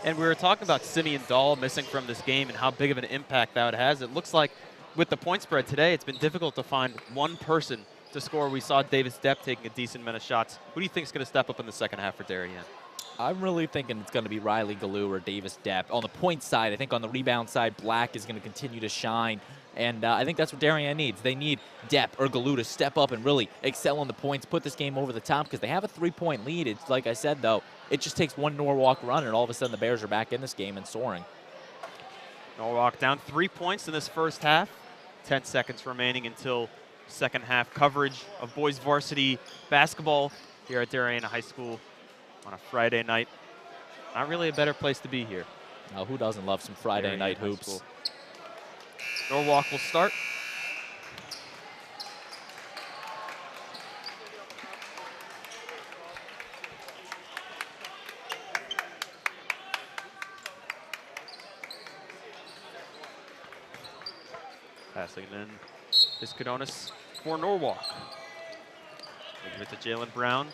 S1: And we were talking about Simeon Dahl missing from this game and how big of an impact that has. It looks like with the point spread today, it's been difficult to find one person to score. We saw Davis Depp taking a decent amount of shots. Who do you think is going to step up in the second half for Darien?
S2: I'm really thinking it's going to be Riley Galoo or Davis Depp. On the point side, I think on the rebound side, Black is going to continue to shine. And I think that's what Darien needs. They need Depp or Galoo to step up and really excel on the points, put this game over the top, because they have a 3-point lead. It's like I said, though, it just takes one Norwalk run, and all of a sudden the Bears are back in this game and soaring.
S1: Norwalk down 3 points in this first half. 10 seconds remaining until second half coverage of boys varsity basketball here at Darien High School on a Friday night. Not really a better place to be here.
S2: Now, who doesn't love some Friday night hoops?
S1: Norwalk will start. Passing in is Cadonis for Norwalk. We'll give it to Jalen Brown,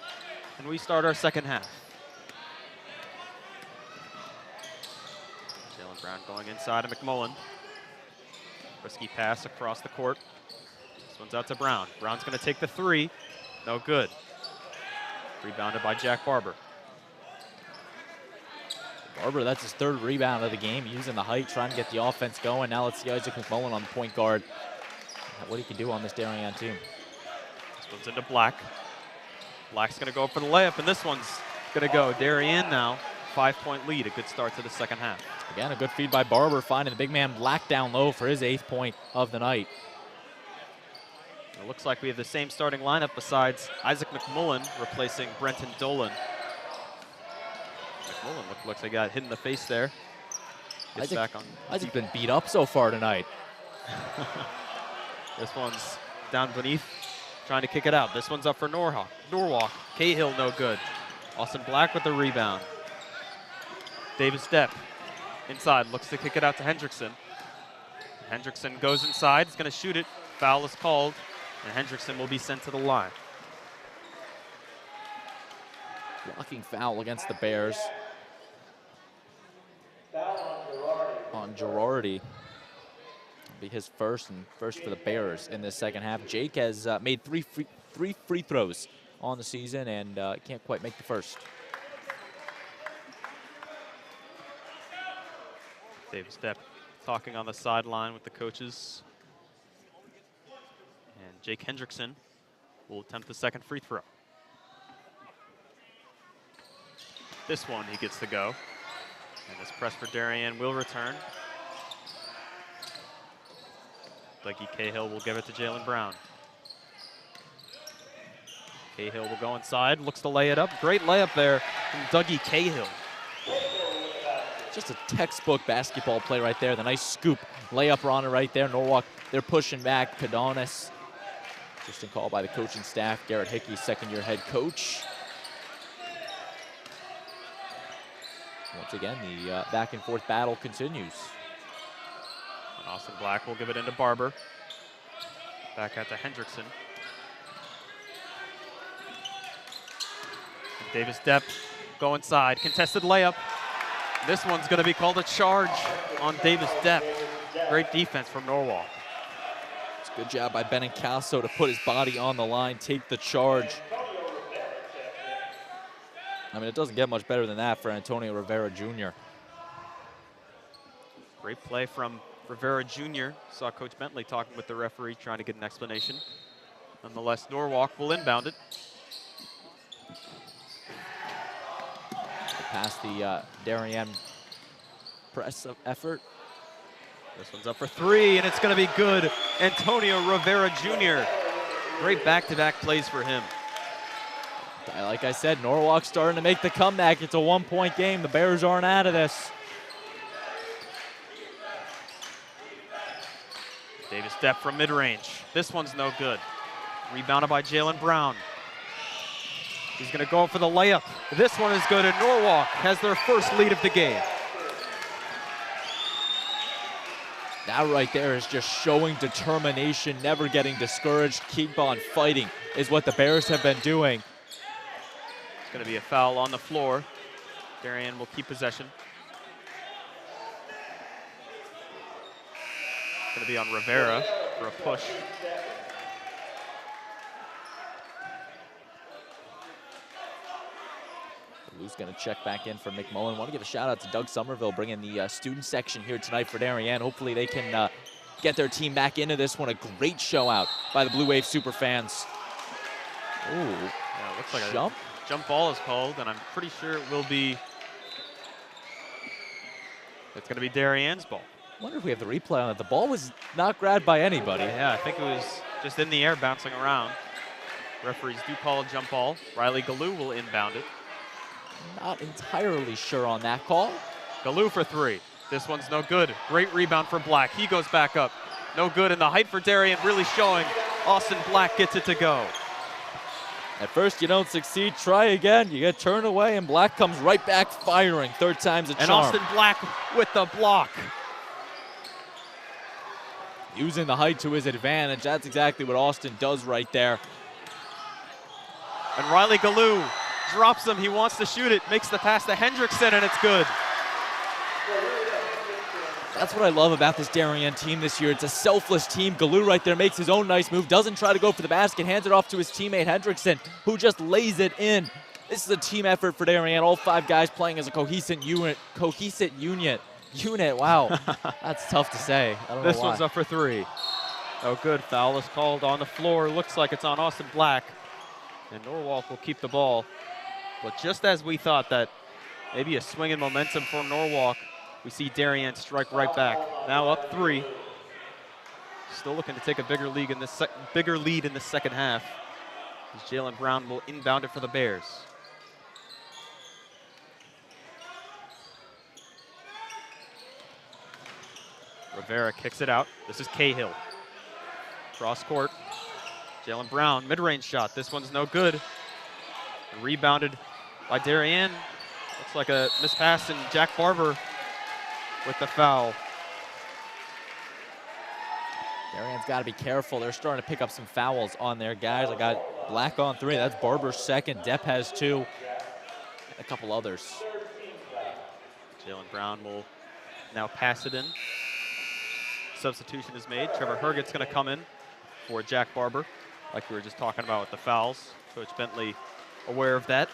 S1: and we start our second half. Jalen Brown going inside of McMullen. Risky pass across the court. This one's out to Brown. Brown's going to take the 3. No good. Rebounded by Jack Barber.
S2: Barber, that's his 3rd rebound of the game, using the height, trying to get the offense going. Now let's see Isaac McMullen on the point guard. What he can do on this Darien team.
S1: This one's into Black. Black's going to go for the layup, and this one's going to go. Darien now, 5-point lead. A good start to the second half.
S2: Again, a good feed by Barber, finding the big man Black down low for his 8th point of the night.
S1: It looks like we have the same starting lineup besides Isaac McMullen replacing Brenton Dolan. McMullen looks like he got hit in the face there. Gets back on.
S2: Isaac's been beat up so far tonight.
S1: This one's down beneath, trying to kick it out. This one's up for Norwalk. Cahill no good. Austin Black with the rebound. Davis Depp inside, looks to kick it out to Hendrickson. Hendrickson goes inside, he's going to shoot it. Foul is called, and Hendrickson will be sent to the line.
S2: Blocking foul against the Bears. On Girardi. be his first for the Bears in this second half. Jake has made three free throws on the season and can't quite make the first.
S1: Davis Depp talking on the sideline with the coaches. And Jake Hendrickson will attempt the second free throw. This one he gets to go. And this press for Darien will return. Dougie Cahill will give it to Jalen Brown. Cahill will go inside, looks to lay it up. Great layup there from Dougie Cahill.
S2: Just a textbook basketball play right there. The nice scoop layup on it right there. Norwalk, they're pushing back. Padonis, just a call by the coaching staff. Garrett Hickey, second-year head coach. Once again, the back-and-forth battle continues.
S1: And Austin Black will give it into Barber. Back out to Hendrickson. And Davis Depp go inside. Contested layup. This one's going to be called a charge on Davis Depp. Great defense from Norwalk.
S2: It's a good job by Benincasa to put his body on the line, take the charge. I mean, it doesn't get much better than that for Antonio Rivera Jr.
S1: Great play from Rivera Jr. Saw Coach Bentley talking with the referee, trying to get an explanation. Nonetheless, Norwalk will inbound it.
S2: Past the Darien press effort.
S1: This one's up for three, and it's going to be good. Antonio Rivera Jr. Great back-to-back plays for him.
S2: Like I said, Norwalk's starting to make the comeback. It's a one-point game. The Bears aren't out of this.
S1: Davis Depp from mid-range. This one's no good. Rebounded by Jalen Brown. He's going to go for the layup. This one is good, and Norwalk has their first lead of the game.
S2: That right there is just showing determination, never getting discouraged, keep on fighting is what the Bears have been doing.
S1: It's going to be a foul on the floor. Darien will keep possession. It's going to be on Rivera for a push.
S2: Lou's going to check back in for McMullen. Want to give a shout out to Doug Somerville bringing the student section here tonight for Darien. Hopefully they can get their team back into this one. A great show out by the Blue Wave super fans. Ooh,
S1: yeah, looks like
S2: jump.
S1: A jump ball is called, and I'm pretty sure it will be. It's going to be Darien's ball.
S2: I wonder if we have the replay on it. The ball was not grabbed by anybody.
S1: Yeah, I think it was just in the air bouncing around. Referees do call a jump ball. Riley Galoo will inbound it.
S2: Not entirely sure on that call.
S1: Galoo for three. This one's no good. Great rebound for Black. He goes back up. No good, and the height for Darien really showing. Austin Black gets it to go.
S2: At first you don't succeed, try again. You get turned away, and Black comes right back firing. Third time's a charm.
S1: And Austin Black with the block.
S2: Using the height to his advantage. That's exactly what Austin does right there.
S1: And Riley Galoo drops him. He wants to shoot it. Makes the pass to Hendrickson, and it's good.
S2: That's what I love about this Darien team this year. It's a selfless team. Galoo right there makes his own nice move. Doesn't try to go for the basket. Hands it off to his teammate Hendrickson, who just lays it in. This is a team effort for Darien. All five guys playing as a cohesive unit. Wow, that's tough to say. I don't know
S1: This
S2: why.
S1: one's up for three. Oh, good. Foul is called on the floor. Looks like it's on Austin Black. And Norwalk will keep the ball. But just as we thought that maybe a swing in momentum for Norwalk, we see Darien strike right back. Now up three. Still looking to take a bigger lead in the second half. As Jalen Brown will inbound it for the Bears. Rivera kicks it out. This is Cahill. Cross court. Jalen Brown, mid-range shot. This one's no good. Rebounded by Darien. Looks like a mispass, and Jack Barber with the foul.
S2: Darien's got to be careful. They're starting to pick up some fouls on their guys. I got Black on three. That's Barber's second. Depp has two. And a couple others.
S1: Jalen Brown will now pass it in. substitution is made. Trevor Herget's going to come in for Jack Barber, like we were just talking about with the fouls. Coach Bentley aware of that.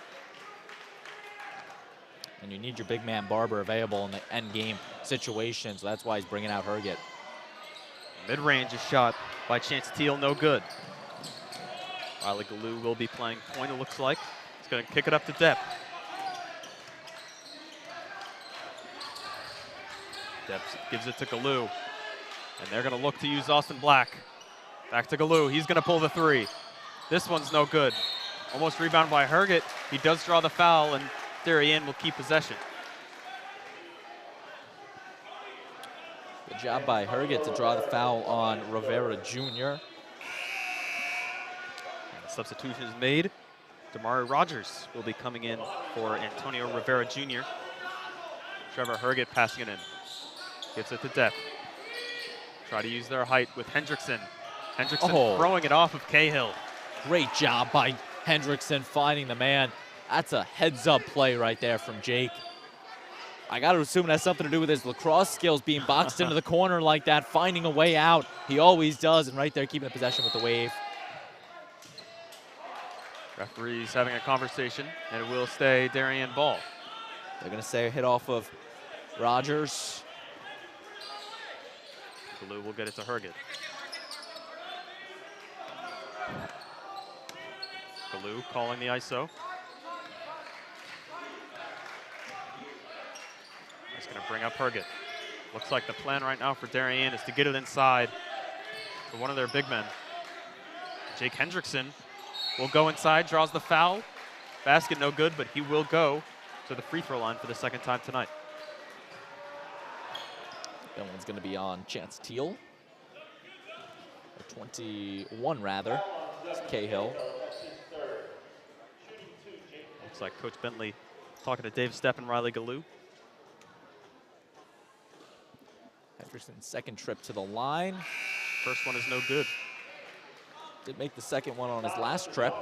S2: And you need your big man Barber available in the end game situation, so that's why he's bringing out Herget.
S1: Mid-range is shot by Chance Teal, no good. Riley Galoo will be playing point, it looks like. He's going to kick it up to Depp. Depp gives it to Galoo. And they're going to look to use Austin Black. Back to Galoo. He's going to pull the three. This one's no good. Almost rebounded by Herget. He does draw the foul, and Darien will keep possession.
S2: Good job by Herget to draw the foul on Rivera Jr.
S1: And the substitution is made. Damari Rogers will be coming in for Antonio Rivera Jr. Trevor Herget passing it in. Gives it to Depp. Try to use their height with Hendrickson. Hendrickson throwing it off of Cahill.
S2: Great job by Hendrickson finding the man. That's a heads-up play right there from Jake. I got to assume it has something to do with his lacrosse skills, being boxed into the corner like that, finding a way out. He always does, and right there keeping the possession with the wave.
S1: Referees having a conversation, and it will stay Darien ball.
S2: They're going to say a hit off of Rogers.
S1: Galoo will get it to Herget. Galoo calling the ISO. He's going to bring up Herget. Looks like the plan right now for Darien is to get it inside to one of their big men. Jake Hendrickson will go inside, draws the foul. Basket no good, but he will go to the free throw line for the second time tonight.
S2: That one's going to be on Chance Teal. Or 21, rather. It's Cahill.
S1: Looks like Coach Bentley talking to Dave Stepp and Riley Galoo.
S2: Hendrickson's second trip to the line.
S1: First one is no good.
S2: Did make the second one on his last trip.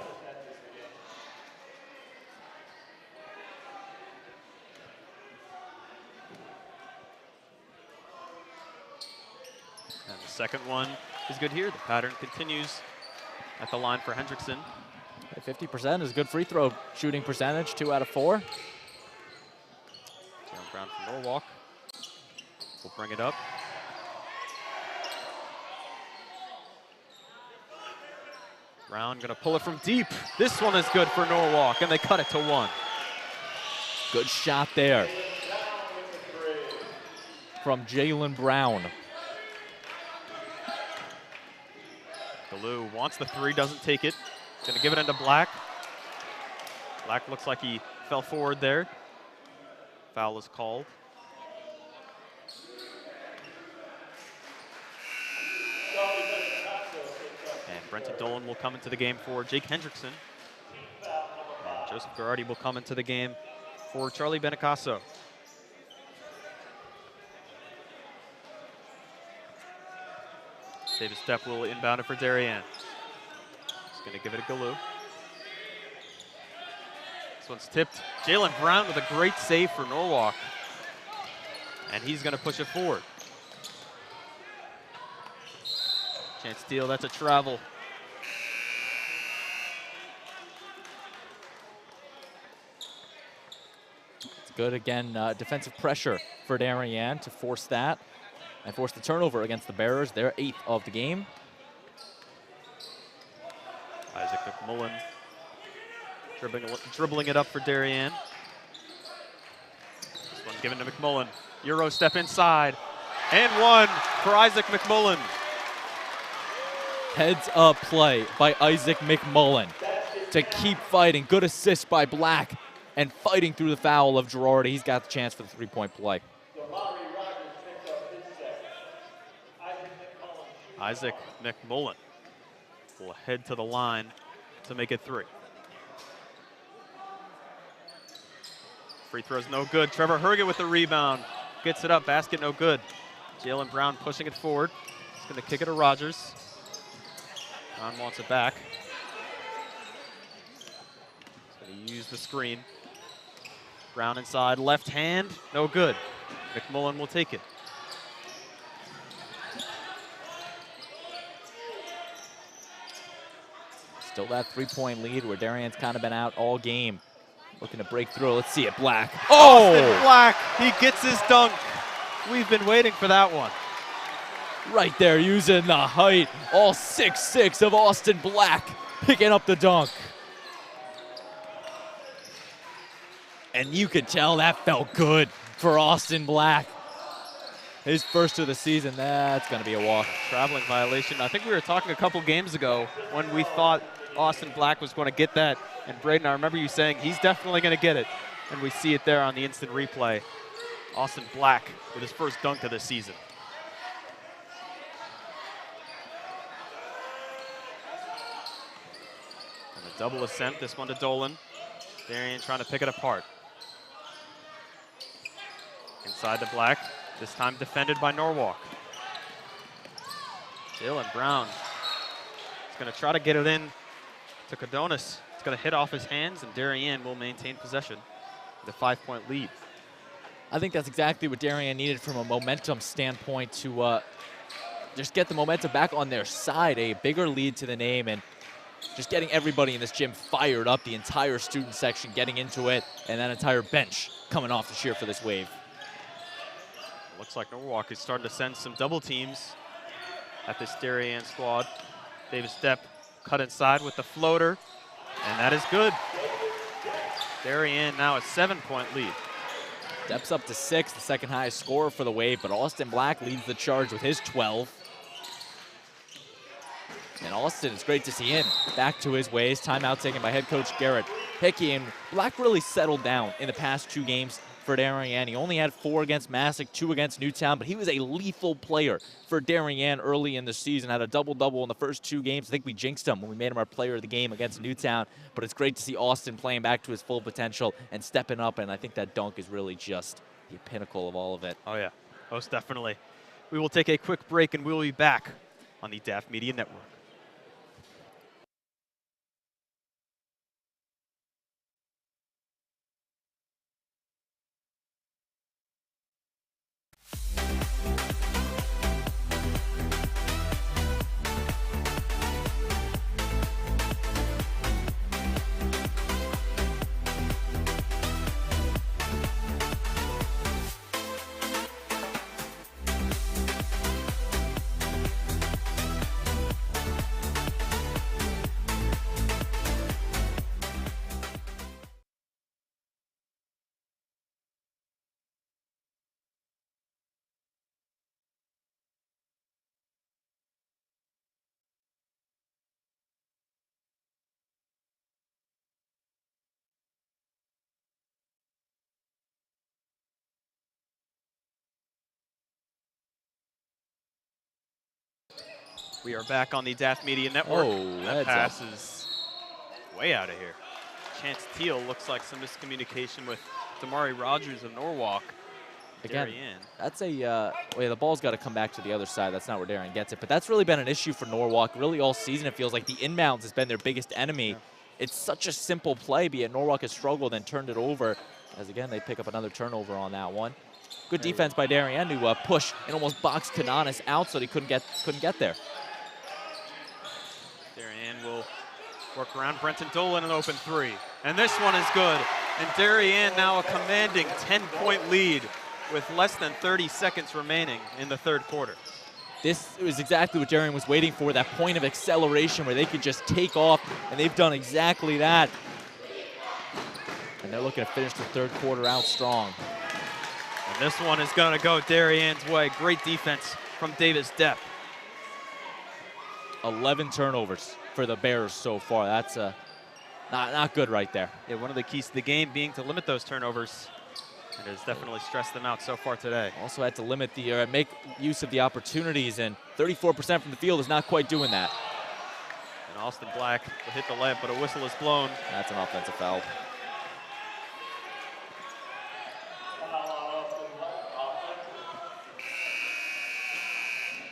S1: And the second one is good here. The pattern continues at the line for Hendrickson.
S2: 50% is good free throw shooting percentage, 2 out of 4.
S1: Jalen Brown from Norwalk will bring it up. Brown gonna pull it from deep. This one is good for Norwalk, and they cut it to 1.
S2: Good shot there from Jalen Brown.
S1: Galoo wants the 3, doesn't take it. Gonna give it into Black. Black looks like he fell forward there. Foul is called. And Brenton Dolan will come into the game for Jake Hendrickson. And Joseph Garardi will come into the game for Charlie Benicasso. David Stepp will inbound it for Darien. He's going to give it to Galoo. This one's tipped. Jalen Brown with a great save for Norwalk. And he's going to push it forward. Chance steal, that's a travel.
S2: It's good again, defensive pressure for Darien to force that and force the turnover against the Bearers. Their 8th of the game.
S1: Isaac McMullen dribbling it up for Darien. This one given to McMullen. Euro step inside. And 1 for Isaac McMullen.
S2: Heads up play by Isaac McMullen to keep fighting. Good assist by Black and fighting through the foul of Girardi. He's got the chance for the 3-point play.
S1: Isaac McMullen will head to the line to make it 3. Free throw's no good. Trevor Herget with the rebound. Gets it up, basket no good. Jalen Brown pushing it forward. He's gonna kick it to Rogers. Brown wants it back. He's gonna use the screen. Brown inside, left hand, no good. McMullen will take it.
S2: Still that 3-point lead where Darien's kind of been out all game. Looking to break through. Let's see it, Black.
S1: Austin Black, he gets his dunk. We've been waiting for that one.
S2: Right there, using the height. All 6'6" of Austin Black picking up the dunk. And you could tell that felt good for Austin Black. His first of the season, that's going to be a walk.
S1: Traveling violation. I think we were talking a couple games ago when we thought Austin Black was going to get that. And Braden, I remember you saying he's definitely going to get it. And we see it there on the instant replay. Austin Black with his first dunk of the season. And a double ascent, this one to Dolan. Darien trying to pick it apart. Inside to Black, this time defended by Norwalk. Dylan Brown is going to try to get it in to Cadonis. It's going to hit off his hands, and Darien will maintain possession with a 5-point lead.
S2: I think that's exactly what Darien needed from a momentum standpoint to just get the momentum back on their side, a bigger lead to the name, and just getting everybody in this gym fired up, the entire student section getting into it, and that entire bench coming off to cheer for this wave.
S1: Looks like Norwalk is starting to send some double teams at this Darien squad. Davis Depp cut inside with the floater, and that is good. Darien now a 7-point lead.
S2: Depp's up to 6, the second highest scorer for the wave, but Austin Black leads the charge with his 12. And Austin, it's great to see him back to his ways. Timeout taken by head coach Garrett Hickey, and Black really settled down in the past 2 games for Darien. He only had 4 against Massac, 2 against Newtown, but he was a lethal player for Darien early in the season. Had a double-double in the first 2 games. I think we jinxed him when we made him our player of the game against Newtown, but it's great to see Austin playing back to his full potential and stepping up, and I think that dunk is really just the pinnacle of all of it.
S1: Oh, yeah, most definitely. We will take a quick break, and we will be back on the DAF Media Network. We are back on the DAF Media Network.
S2: Oh,
S1: that pass is way out of here. Chance Teal looks like some miscommunication with Damari Rogers of Norwalk.
S2: Again,
S1: Darien.
S2: that's a, the ball's got to come back to the other side. That's not where Darien gets it. But that's really been an issue for Norwalk really all season. It feels like the inbounds has been their biggest enemy. Yeah. It's such a simple play, be it Norwalk has struggled and turned it over. As again, they pick up another turnover on that one. Good defense by Darien to push and almost box Canonis out so that he couldn't get there.
S1: Darien will work around Brenton Dolan an open 3. And this one is good. And Darien now a commanding 10-point lead with less than 30 seconds remaining in the third quarter.
S2: This was exactly what Darien was waiting for, that point of acceleration where they could just take off, and they've done exactly that. And they're looking to finish the third quarter out strong.
S1: And this one is going to go Darien's way. Great defense from Davis Depp.
S2: 11 turnovers for the Bears so far. That's not good right there.
S1: Yeah, one of the keys to the game being to limit those turnovers. It has definitely stressed them out so far today.
S2: Also had to limit the make use of the opportunities, and 34% from the field is not quite doing that.
S1: And Austin Black will hit the layup, but a whistle is blown.
S2: That's an offensive foul.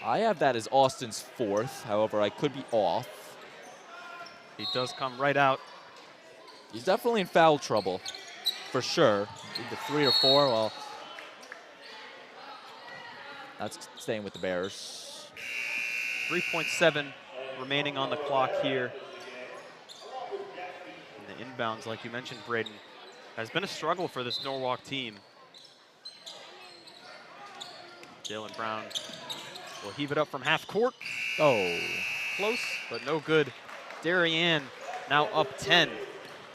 S2: I have that as Austin's 4th. However, I could be off.
S1: He does come right out.
S2: He's definitely in foul trouble, for sure. Either 3 or 4, well, that's staying with the Bears.
S1: 3.7 remaining on the clock here The inbounds, like you mentioned, Braden, has been a struggle for this Norwalk team. Jalen Brown will heave it up from half court.
S2: Oh.
S1: Close, but no good. Darien now up 10.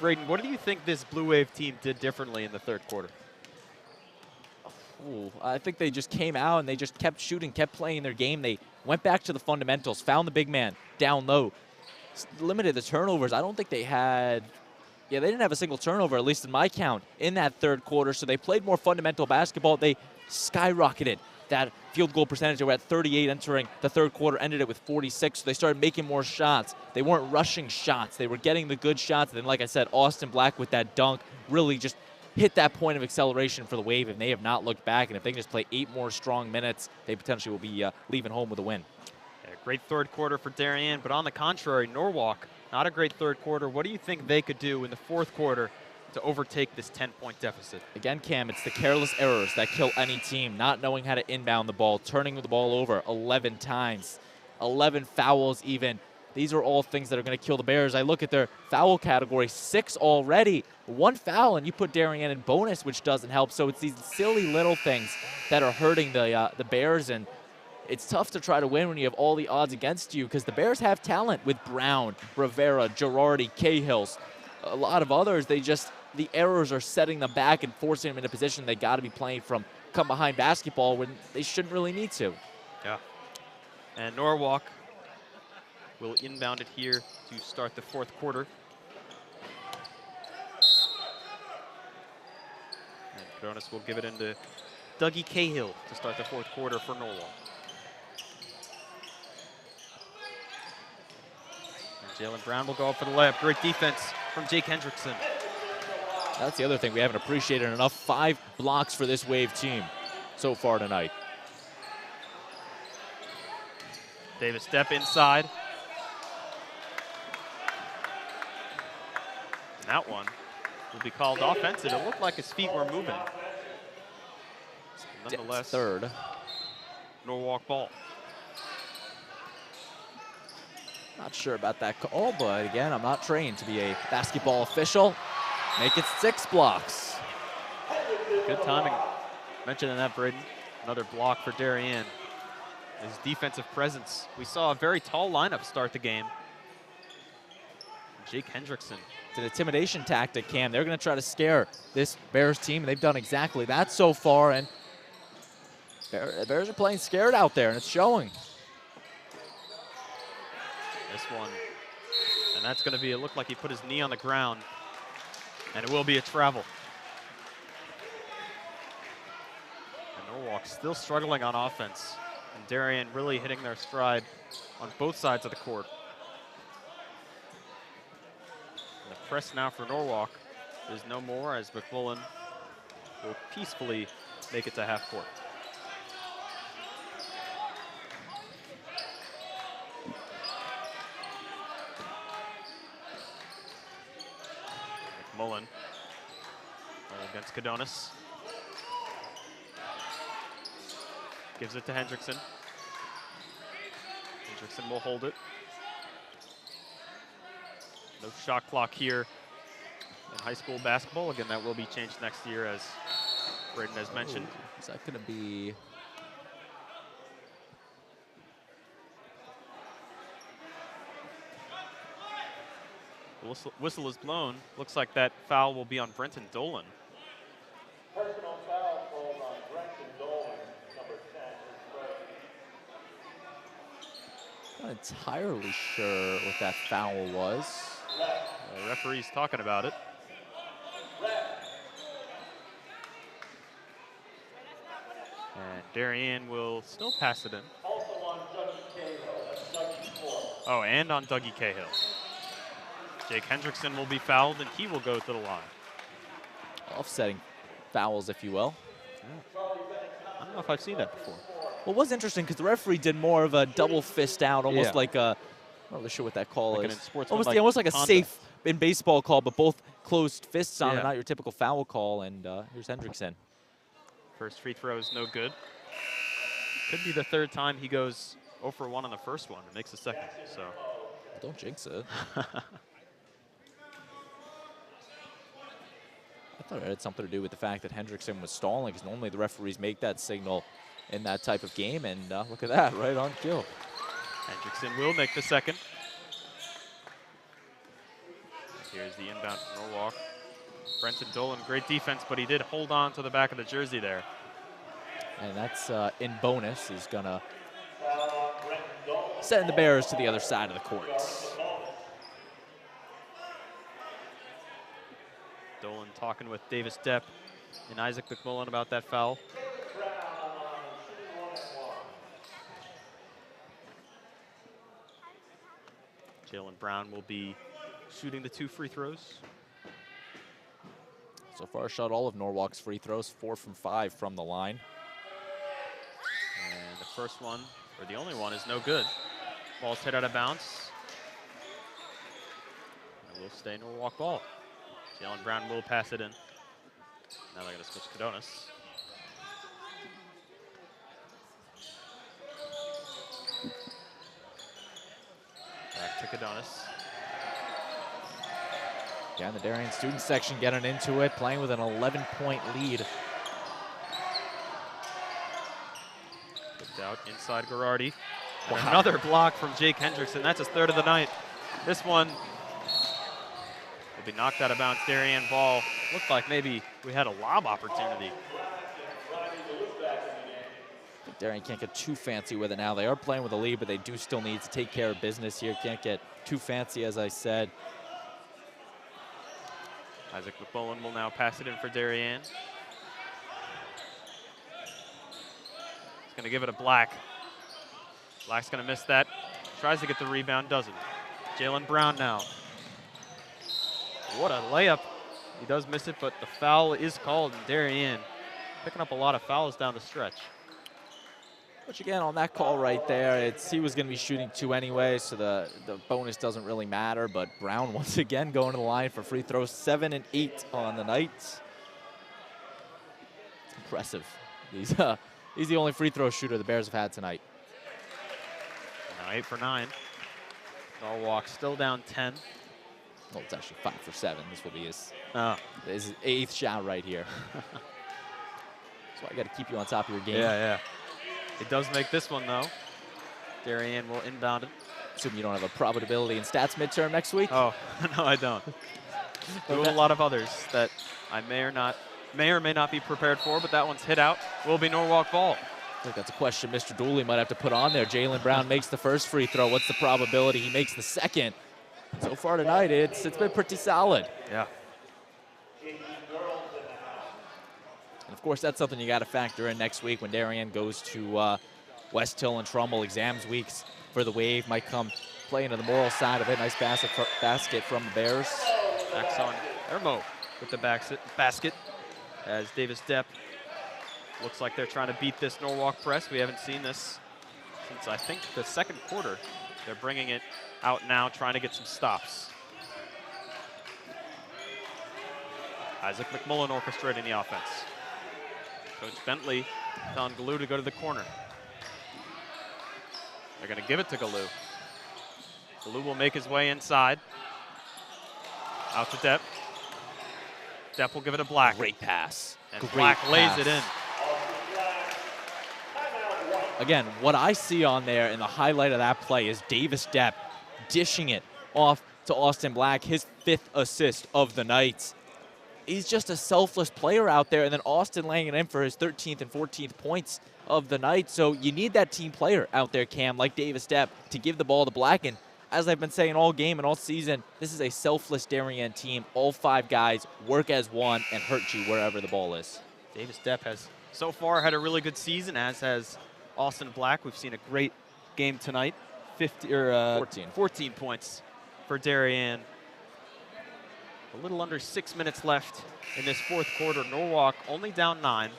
S1: Braden, what do you think this Blue Wave team did differently in the third quarter?
S2: Ooh, I think they just came out and they just kept shooting, kept playing their game. They went back to the fundamentals, found the big man down low, limited the turnovers. I don't think they had, they didn't have a single turnover, at least in my count, in that third quarter. So they played more fundamental basketball. They skyrocketed that field goal percentage. They were at 38 entering the third quarter, ended it with 46. So they started making more shots. They weren't rushing shots. They were getting the good shots. And then, like I said, Austin Black with that dunk really just hit that point of acceleration for the Wave, and they have not looked back. And if they can just play 8 more strong minutes, they potentially will be leaving home with a win.
S1: Yeah, great third quarter for Darien, but on the contrary, Norwalk, not a great third quarter. What do you think they could do in the fourth quarter to overtake this 10-point deficit?
S2: Again, Cam, it's the careless errors that kill any team, not knowing how to inbound the ball, turning the ball over 11 times, 11 fouls even. These are all things that are going to kill the Bears. I look at their foul category, 6 already. 1 foul, and you put Darien in bonus, which doesn't help. So it's these silly little things that are hurting the Bears, and it's tough to try to win when you have all the odds against you because the Bears have talent with Brown, Rivera, Girardi, Cahills, a lot of others. The errors are setting them back and forcing them in a position they got to be playing from come behind basketball when they shouldn't really need to.
S1: Yeah. And Norwalk will inbound it here to start the fourth quarter. And Coronas will give it into Dougie Cahill to start the fourth quarter for Norwalk. And Jalen Brown will go up for the layup. Great defense from Jake Hendrickson.
S2: That's the other thing we haven't appreciated enough. 5 blocks for this Wave team so far tonight.
S1: Davis step inside. And that one will be called offensive. It looked like his feet were moving. Nonetheless,
S2: third.
S1: Norwalk ball.
S2: Not sure about that call, but again, I'm not trained to be a basketball official. Make it 6 blocks.
S1: Good timing. Mentioning that, Braden. Another block for Darien. His defensive presence. We saw a very tall lineup start the game. Jake Hendrickson.
S2: It's an intimidation tactic, Cam. They're going to try to scare this Bears team. They've done exactly that so far, and the Bears are playing scared out there, and it's showing.
S1: This one. And that's going to be, it looked like he put his knee on the ground. And it will be a travel. And Norwalk still struggling on offense. And Darien really hitting their stride on both sides of the court. And the press now for Norwalk is no more as McMullen will peacefully make it to half court. McMullen against Cadonis. Gives it to Hendrickson. Hendrickson will hold it. No shot clock here in high school basketball. Again, that will be changed next year, as Braden has mentioned.
S2: Ooh, is that going to be...
S1: Whistle is blown. Looks like that foul will be on Brenton Dolan.
S3: Personal foul called on Brenton Dolan, number 10.
S2: Not entirely sure what that foul was.
S1: The referee's talking about it. And Darien will still pass it in.
S3: Also on Dougie Cahill, that's Dougie 4.
S1: Oh, and on Dougie Cahill. Jake Hendrickson will be fouled, and he will go to the line.
S2: Offsetting fouls, if you will.
S1: Yeah. I don't know if I've seen that before.
S2: Well, it was interesting because the referee did more of a double fist out, almost like a, I'm not really sure what that call
S1: like
S2: is.
S1: Almost
S2: like a safe in baseball call, but both closed fists on,
S1: yeah.
S2: and not your typical foul call. And here's Hendrickson.
S1: First free throw is no good. Could be the third time he goes 0 for 1 on the first one and makes the second. So
S2: don't jinx it. thought it had something to do with the fact that Hendrickson was stalling, because normally the referees make that signal in that type of game, and look at that, right on cue.
S1: Hendrickson will make the second. Here's the inbound from Norwalk. Brenton Dolan, great defense, but he did hold on to the back of the jersey there.
S2: And that's in bonus. He's going to send the Bears to the other side of the court.
S1: Dolan talking with Davis Depp and Isaac McMullen about that foul. Jalen Brown will be shooting the 2 free throws.
S2: So far, shot all of Norwalk's free throws, 4 from 5 from the line.
S1: And the first one, or the only one, is no good. Ball's hit out of bounds. And it will stay Norwalk ball. Jalen Brown will pass it in. Now they're going to switch Cadonis. Back to Cadonis.
S2: Again, the Darien student section getting into it, playing with an 11-point lead.
S1: Kicked out inside Girardi. Wow. Another block from Jake Hendrickson. That's his 3rd of the night. This one will be knocked out of bounds. Darien ball. Looked like maybe we had a lob opportunity.
S2: I think Darien can't get too fancy with it now. They are playing with a lead, but they do still need to take care of business here. Can't get too fancy, as I said.
S1: Isaac McMullen will now pass it in for Darien. He's going to give it to Black. Black's going to miss that. Tries to get the rebound, doesn't. Jalen Brown now. What a layup. He does miss it, but the foul is called, and Darien picking up a lot of fouls down the stretch.
S2: Which again, on that call right there, he was going to be shooting 2 anyway, so the bonus doesn't really matter. But Brown once again going to the line for free throws, 7 and 8 on the night. It's impressive. He's the only free throw shooter the Bears have had tonight.
S1: Now 8 for 9. Norwalk still down 10.
S2: Well, it's actually 5 for 7. This will be his 8th shot right here. So I got to keep you on top of your game.
S1: Yeah. It does make this one, though. Darien will inbound it.
S2: Assume you don't have a probability and stats midterm next week?
S1: Oh, no, I don't. There are a lot of others that I may or may not be prepared for, but that one's hit out. Will be Norwalk ball.
S2: I think that's a question Mr. Dooley might have to put on there. Jalen Brown makes the first free throw. What's the probability he makes the second? So far tonight, it's been pretty solid.
S1: Yeah.
S2: And of course, that's something you got to factor in next week when Darien goes to West Hill and Trumbull. Exams weeks for the Wave might come play into the moral side of it. Nice basket from the Bears.
S1: Backs on Ermo with the basket as Davis Depp. Looks like they're trying to beat this Norwalk press. We haven't seen this since, I think, the 2nd quarter. They're bringing it out now, trying to get some stops. Isaac McMullen orchestrating the offense. Coach Bentley telling Galoo to go to the corner. They're going to give it to Galoo. Galoo will make his way inside. Out to Depp. Depp will give it to Black.
S2: Great pass.
S1: And
S2: Great
S1: Black lays
S2: pass.
S1: it in.
S2: Again, what I see on there in the highlight of that play is Davis Depp dishing it off to Austin Black, his 5th assist of the night. He's just a selfless player out there, and then Austin laying it in for his 13th and 14th points of the night. So you need that team player out there, Cam, like Davis Depp, to give the ball to Black. And as I've been saying all game and all season, this is a selfless Darien team. All 5 guys work as one and hurt you wherever the ball is.
S1: Davis Depp has so far had a really good season, as has Austin Black. We've seen a great game tonight. 14 points for Darien. A little under 6 minutes left in this 4th quarter. Norwalk only down 9.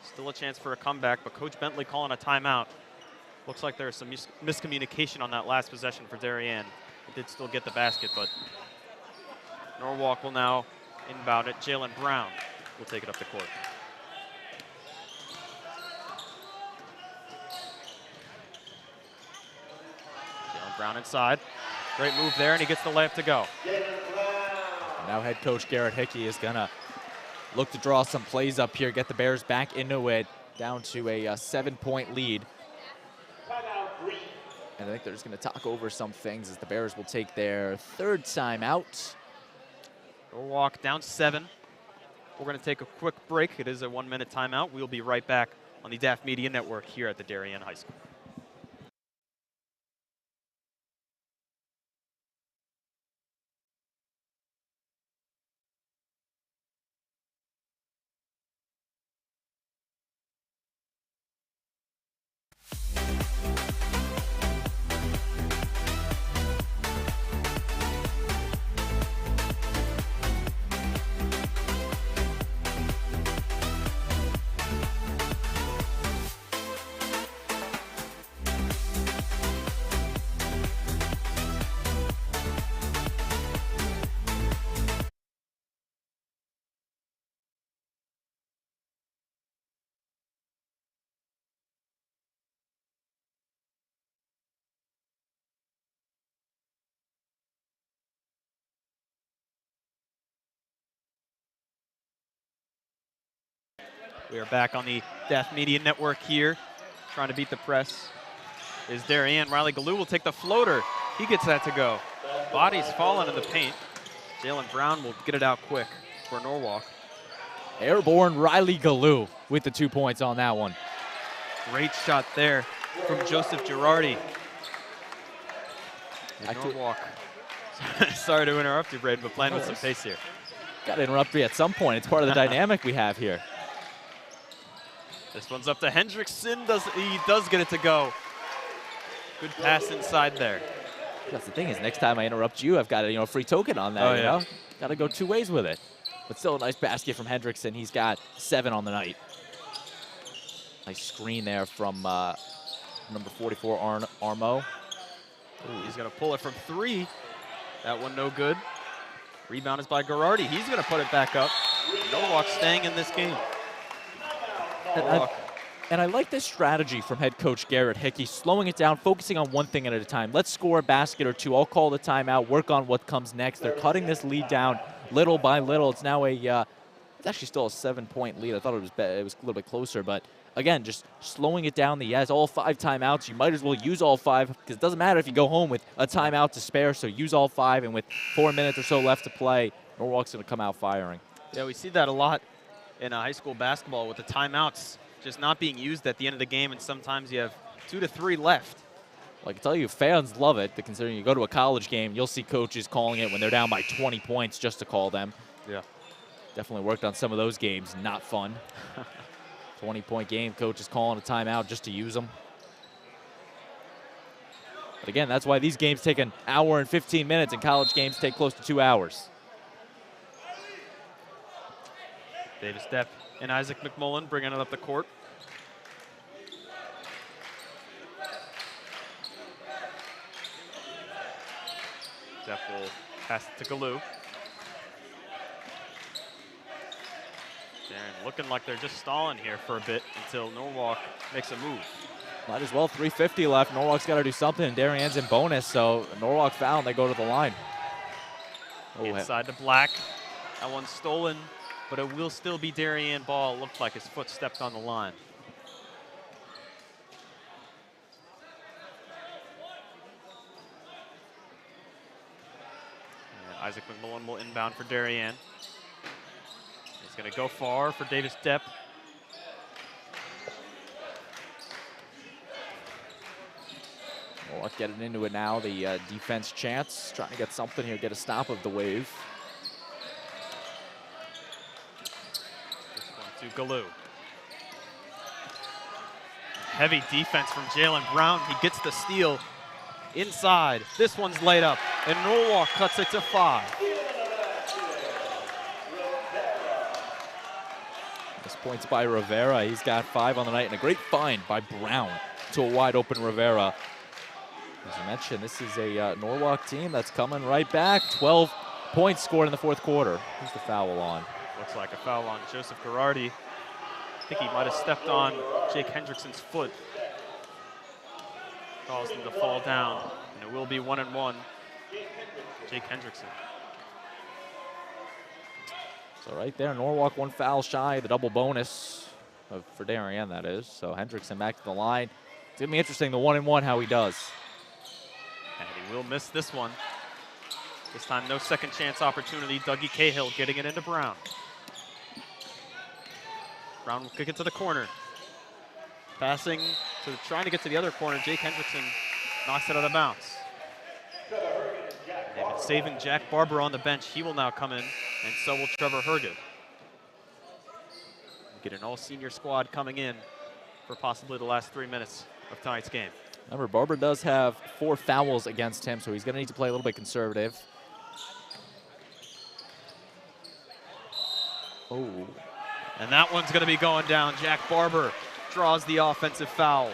S1: Still a chance for a comeback, but Coach Bentley calling a timeout. Looks like there's some miscommunication on that last possession for Darien. It did still get the basket, but Norwalk will now inbound it. Jalen Brown will take it up the court. Jalen Brown inside. Great move there, and he gets the layup to go.
S2: Now head coach Garrett Hickey is going to look to draw some plays up here, get the Bears back into it, down to a 7-point lead. And I think they're just going to talk over some things as the Bears will take their third timeout.
S1: Norwalk down 7. We're going to take a quick break. It is a 1-minute timeout. We'll be right back on the DAF Media Network here at the Darien High School. We are back on the DAF Media Network here, trying to beat the press. Is Darien. Riley Galoo will take the floater. He gets that to go. Body's falling in the paint. Jalen Brown will get it out quick for Norwalk.
S2: Airborne Riley Galoo with the 2 points on that one.
S1: Great shot there from Joseph Girardi. Norwalk. Sorry to interrupt you, Braden, but playing with some pace here.
S2: Got to interrupt me at some point. It's part of the dynamic we have here.
S1: This one's up to Hendrickson. He does get it to go. Good pass inside there.
S2: That's the thing is, next time I interrupt you, I've got a free token on that.
S1: Oh,
S2: you
S1: yeah.
S2: know, got to go 2 ways with it. But still a nice basket from Hendrickson. He's got 7 on the night. Nice screen there from number 44 Armo.
S1: Ooh, he's gonna pull it from 3. That one no good. Rebound is by Girardi. He's gonna put it back up. Norwalk staying in this game.
S2: And I like this strategy from head coach Garrett Hickey, slowing it down, focusing on one thing at a time. Let's score a basket or 2. I'll call the timeout, work on what comes next. They're cutting this lead down little by little. It's now it's actually still a 7-point lead. I thought it was a little bit closer, but again, just slowing it down. He has all 5 timeouts. You might as well use all 5 because it doesn't matter if you go home with a timeout to spare, so use all 5, and with 4 minutes or so left to play, Norwalk's going to come out firing.
S1: Yeah, we see that a lot in high school basketball with the timeouts just not being used at the end of the game, and sometimes you have 2 to 3 left.
S2: Well, I can tell you, fans love it, considering you go to a college game, you'll see coaches calling it when they're down by 20 points just to call them.
S1: Yeah.
S2: Definitely worked on some of those games. Not fun. 20-point game, coach is calling a timeout just to use them. But again, that's why these games take an hour and 15 minutes, and college games take close to 2 hours.
S1: Davis Depp and Isaac McMullen bringing it up the court. Depp will pass it to Galoo. Darren looking like they're just stalling here for a bit until Norwalk makes a move.
S2: Might as well, 3:50 left. Norwalk's got to do something. Darien's in bonus, so Norwalk foul, and they go to the line.
S1: Inside to Black. That one's stolen, but it will still be Darien ball. Looked like his foot stepped on the line. And Isaac McMullen will inbound for Darien. He's going to go far for Davis Depp.
S2: Norwalk getting into it now. The defense chance, trying to get something here, get a stop of the wave.
S1: To Galoo. Heavy defense from Jalen Brown. He gets the steal inside. This one's laid up, and Norwalk cuts it to 5.
S2: This points by Rivera. He's got 5 on the night, and a great find by Brown to a wide open Rivera. As you mentioned, this is a Norwalk team that's coming right back. 12 points scored in the 4th quarter. Who's the foul on?
S1: Looks like a foul on Joseph Girardi. I think he might have stepped on Jake Hendrickson's foot. Caused him to fall down, and it will be 1-1. Jake Hendrickson.
S2: So right there, Norwalk 1 foul shy, the double bonus for Darien, that is. So Hendrickson back to the line. It's going to be interesting, the 1-and-1, how he does.
S1: And he will miss this one. This time, no second chance opportunity. Dougie Cahill getting it into Brown. Brown will kick it to the corner. Passing to trying to get to the other corner. Jake Hendrickson knocks it out of bounds. They've been saving Jack Barber on the bench. He will now come in, and so will Trevor Herget. Get an all-senior squad coming in for possibly the last 3 minutes of tonight's game.
S2: Remember, Barber does have 4 fouls against him, so he's going to need to play a little bit conservative. Oh.
S1: And that one's going to be going down. Jack Barber draws the offensive foul.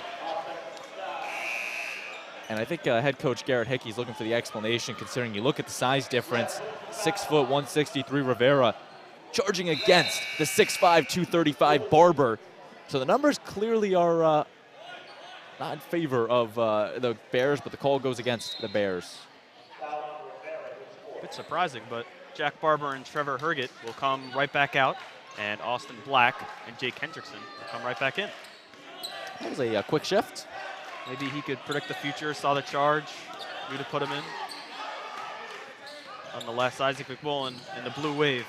S2: And I think head coach Garrett Hickey's looking for the explanation, considering you look at the size difference. 6 foot, 163 Rivera charging against the 6'5", 235 Barber. So the numbers clearly are not in favor of the Bears, but the call goes against the Bears.
S1: A bit surprising, but Jack Barber and Trevor Herget will come right back out, and Austin Black and Jake Hendrickson will come right back in.
S2: That was a quick shift.
S1: Maybe he could predict the future, saw the charge, knew to put him in. Nonetheless, Isaac McMullen in the blue wave.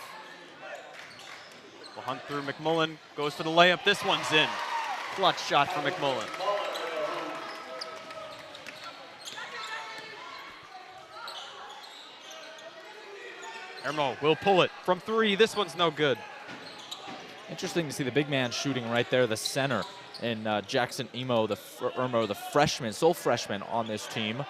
S1: Will hunt through McMullen, goes for the layup. This one's in. Clutch shot for McMullen. Ermo will pull it from 3. This one's no good.
S2: Interesting to see the big man shooting right there, the center. And Jackson Ermo, the freshman, sole freshman on this team.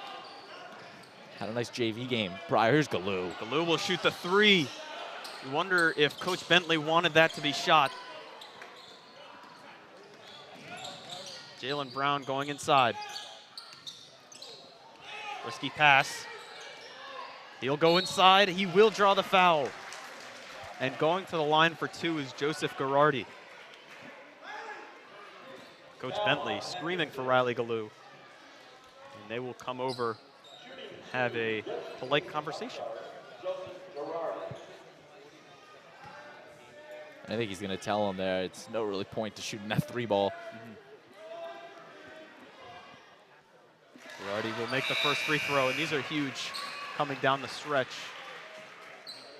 S2: Had a nice JV game prior. Here's Galoo.
S1: Galoo will shoot the 3. You wonder if Coach Bentley wanted that to be shot. Jalen Brown going inside. Risky pass. He'll go inside. He will draw the foul. And going to the line for 2 is Joseph Girardi. Coach Bentley screaming for Riley Galoo. And they will come over and have a polite conversation.
S2: I think he's going to tell him there it's no really point to shooting that 3 ball.
S1: Girardi will make the first free throw, and these are huge coming down the stretch.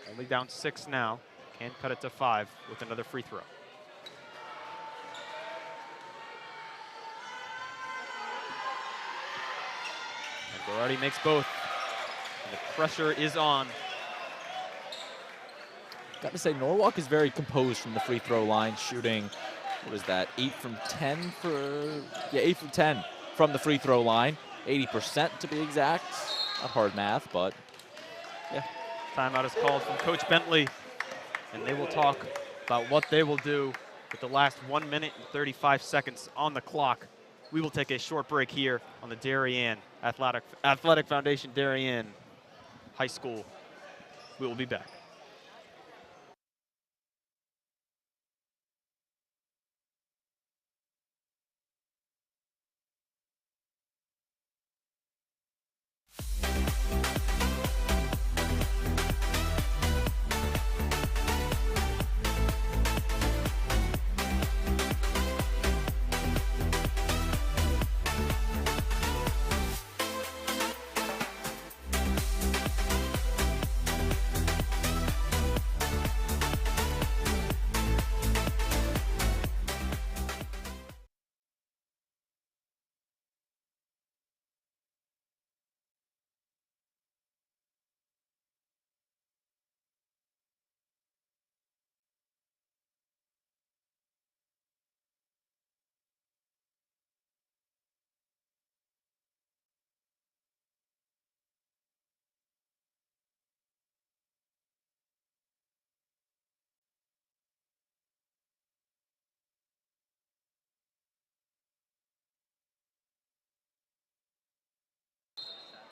S1: Only down 6 now. Can cut it to 5 with another free throw. Girardi makes both, and the pressure is on.
S2: Got to say, Norwalk is very composed from the free throw line, shooting, what was that, 8 from 10 for, yeah, 8 from 10 from the free throw line, 80% to be exact. Not hard math, but yeah.
S1: Timeout is called from Coach Bentley, and they will talk about what they will do with the last 1 minute and 35 seconds on the clock. We will take a short break here on the Darien Athletic Foundation, Darien High School. We will be back.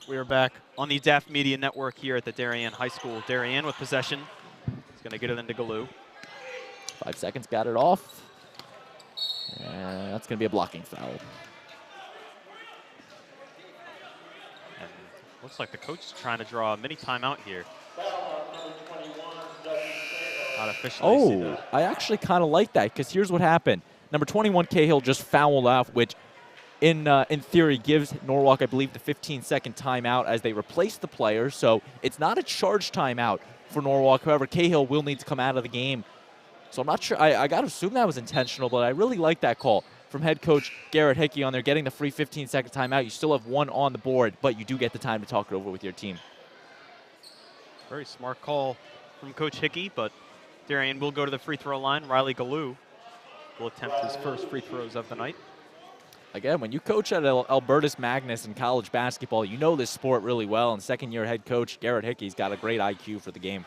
S1: We are back on the DAF Media Network here at the Darien High School. Darien with possession. He's going to get it into Galoo.
S2: 5 seconds, got it off. And that's going to be a blocking foul.
S1: And looks like the coach is trying to draw a mini timeout here. Not officially see
S2: Oh,
S1: that.
S2: I actually kind of like that because here's what happened. Number 21, Cahill, just fouled off, which in theory gives Norwalk, I believe, the 15-second timeout as they replace the player. So it's not a charge timeout for Norwalk. However, Cahill will need to come out of the game. So I'm not sure. I got to assume that was intentional, but I really like that call from head coach Garrett Hickey on there, getting the free 15-second timeout. You still have one on the board, but you do get the time to talk it over with your team.
S1: Very smart call from Coach Hickey, but Darien will go to the free throw line. Riley Galoo will attempt his first free throws of the night.
S2: Again, when you coach at Albertus Magnus in college basketball, you know this sport really well, and second-year head coach Garrett Hickey's got a great IQ for the game.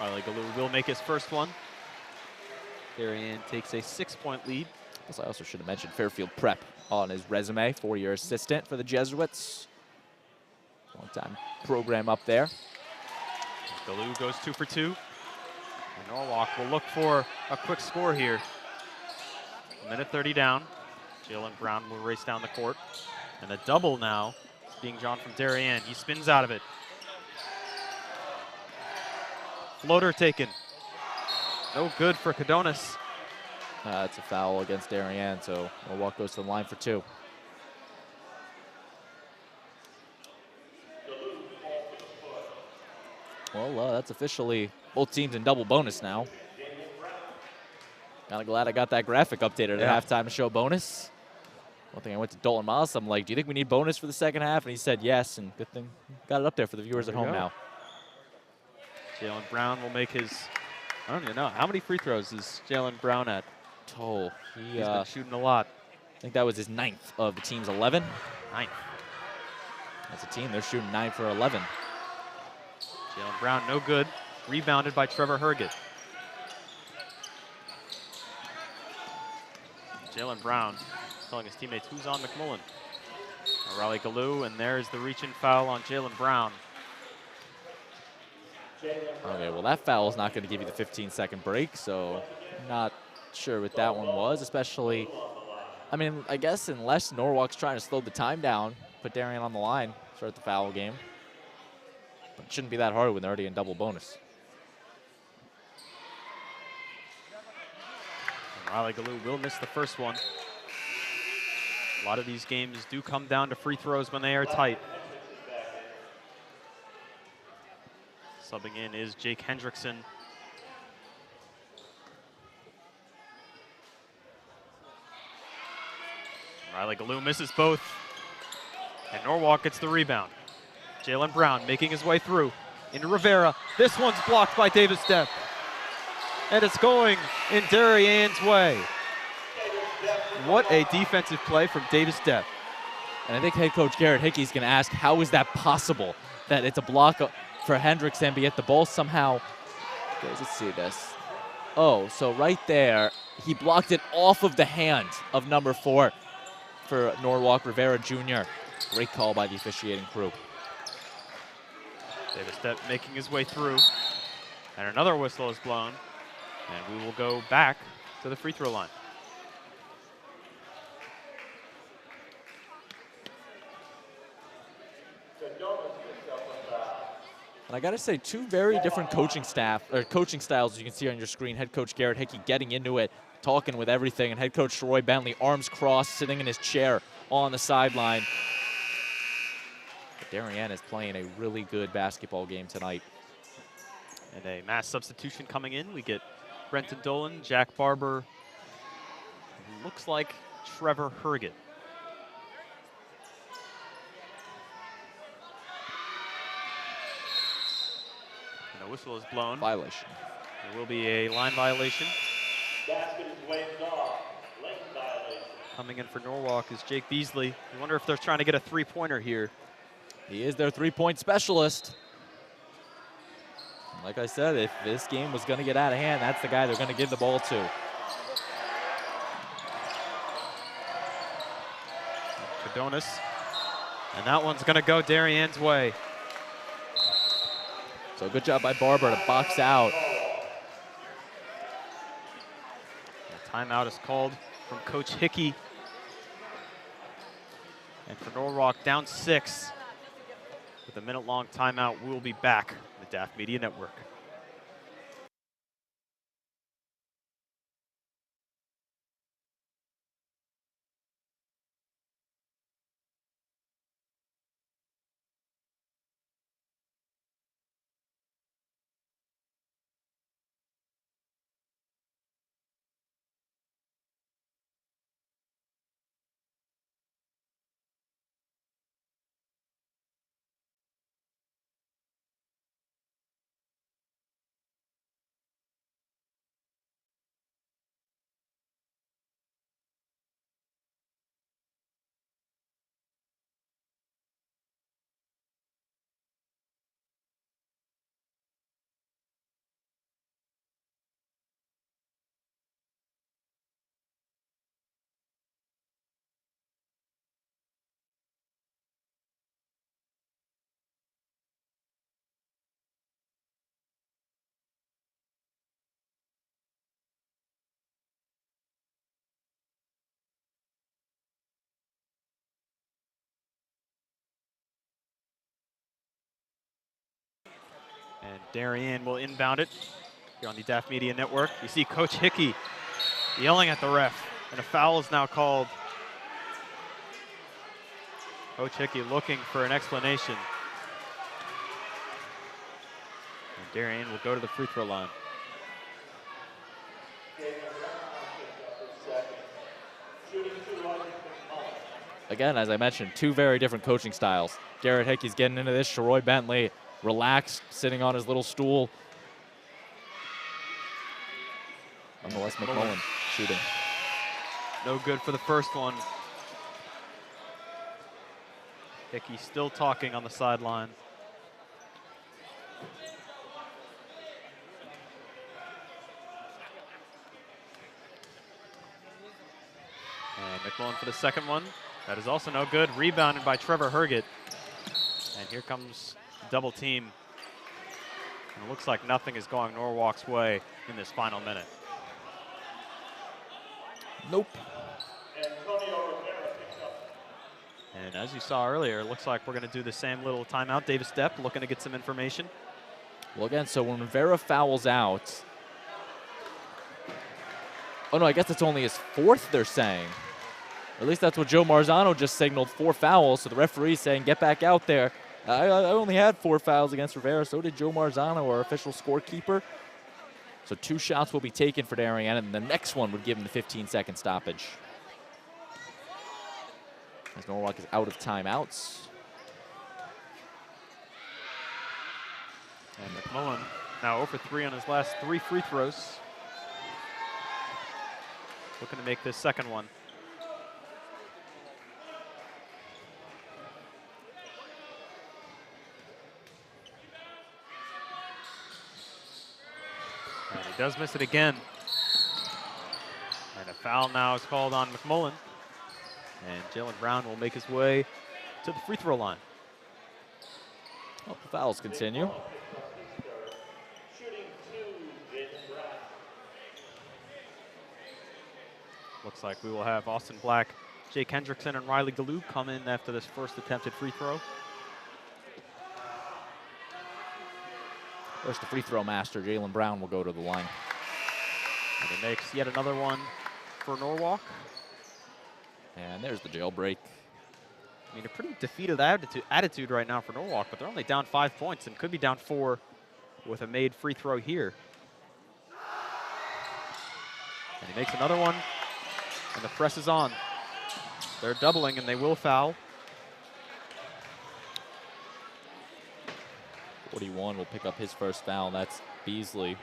S1: Riley Galoo will make his first one. Darien takes a 6-point lead.
S2: I also should have mentioned Fairfield Prep on his resume, 4-year assistant for the Jesuits. Long-time program up there.
S1: Galoo goes 2 for 2. And Norwalk will look for a quick score here. A minute 30 down. Jalen Brown will race down the court. And a double now is being drawn from Darien. He spins out of it. Floater taken. No good for Cadonis.
S2: It's a foul against Darien, so Norwalk goes to the line for 2. Well, that's officially both teams in double bonus now. Kind of glad I got that graphic updated at halftime to show bonus. One thing I went to Dalton Moss, I'm like, do you think we need bonus for the second half? And he said yes, and good thing got it up there for the viewers at home now.
S1: Jalen Brown will make his, I don't even know, how many free throws is Jalen Brown at?
S2: Oh,
S1: he's been shooting a lot.
S2: I think that was his 9th of the team's 11.
S1: 9th.
S2: As a team, they're shooting 9 for 11.
S1: Jalen Brown, no good. Rebounded by Trevor Herget. Jalen Brown telling his teammates who's on McMullen. Riley Galoo, and there's the reach-in foul on Jalen Brown.
S2: Okay, well, that foul is not going to give you the 15-second break, so not sure what that one was, especially, I mean, I guess unless Norwalk's trying to slow the time down, put Darien on the line, start the foul game. But it shouldn't be that hard when they're already in double bonus.
S1: And Riley Galoo will miss the first one. A lot of these games do come down to free throws when they are tight. Subbing in is Jake Hendrickson. Riley Galoo misses both. And Norwalk gets the rebound. Jalen Brown making his way through into Rivera. This one's blocked by Davis Depp. And it's going in Darien's way. What a defensive play from Davis Depp.
S2: And I think head coach Garrett Hickey's going to ask, how is that possible that it's a block for Hendrickson, but yet the ball somehow, let's see this. Oh, so right there, he blocked it off of the hand of number 4 for Norwalk, Rivera Jr. Great call by the officiating crew.
S1: Davis Depp making his way through. And another whistle is blown. And we will go back to the free throw line.
S2: And I got to say, 2 very different coaching styles, as you can see on your screen. Head coach Garrett Hickey getting into it, talking with everything, and head coach Troy Bentley, arms crossed, sitting in his chair on the sideline. Darien is playing a really good basketball game tonight.
S1: And a mass substitution coming in. We get Brenton Dolan, Jack Barber, looks like Trevor Herget. And the whistle is blown.
S2: Violation.
S1: There will be a line violation.
S3: Basket is waved off. Lane violation.
S1: Coming in for Norwalk is Jake Beasley. I wonder if they're trying to get a three-pointer here.
S2: He is their three-point specialist. Like I said, if this game was going to get out of hand, that's the guy they're going to give the ball to.
S1: Cadonis. And that one's going to go Darien's way.
S2: So good job by Barber to box out.
S1: A timeout is called from Coach Hickey. And for Norwalk, down 6. With a minute-long timeout, we'll be back on the DAF Media Network. And Darien will inbound it here on the DAF Media Network. You see Coach Hickey yelling at the ref, and a foul is now called. Coach Hickey looking for an explanation. And Darien will go to the free throw line.
S2: Again, as I mentioned, two very different coaching styles. Garrett Hickey's getting into this. Sharoy Bentley relaxed, sitting on his little stool. Nonetheless, McMullen shooting.
S1: No good for the first one. Hickey still talking on the sideline. And McMullen for the second one. That is also no good. Rebounded by Trevor Herget. And here comes the double team. And it looks like nothing is going Norwalk's way in this final minute.
S2: Nope.
S1: And as you saw earlier, it looks like we're going to do the same little timeout. Davis Depp looking to get some information.
S2: Well, again, so when Rivera fouls out, oh no, I guess it's only his fourth, they're saying. Or at least that's what Joe Marzano just signaled, 4 fouls. So the referee's saying, get back out there. I only had 4 fouls against Rivera. So did Joe Marzano, our official scorekeeper. So 2 shots will be taken for Darien, and the next one would give him the 15-second stoppage. As Norwalk is out of timeouts.
S1: And McMullen now 0 for 3 on his last 3 free throws. Looking to make this second one. And he does miss it again. And a foul now is called on McMullen. And Jalen Brown will make his way to the free throw line.
S2: Well, the fouls continue.
S1: Looks like we will have Austin Black, Jake Hendrickson, and Riley Galoo come in after this first attempted free throw.
S2: First, the free throw master, Jalen Brown, will go to the line.
S1: And he makes yet another one for Norwalk.
S2: And there's the jailbreak.
S1: I mean, a pretty defeated attitude right now for Norwalk, but they're only down 5 points and could be down 4 with a made free throw here. And he makes another one, and the press is on. They're doubling, and they will foul.
S2: 41 will pick up his first foul. That's Beasley.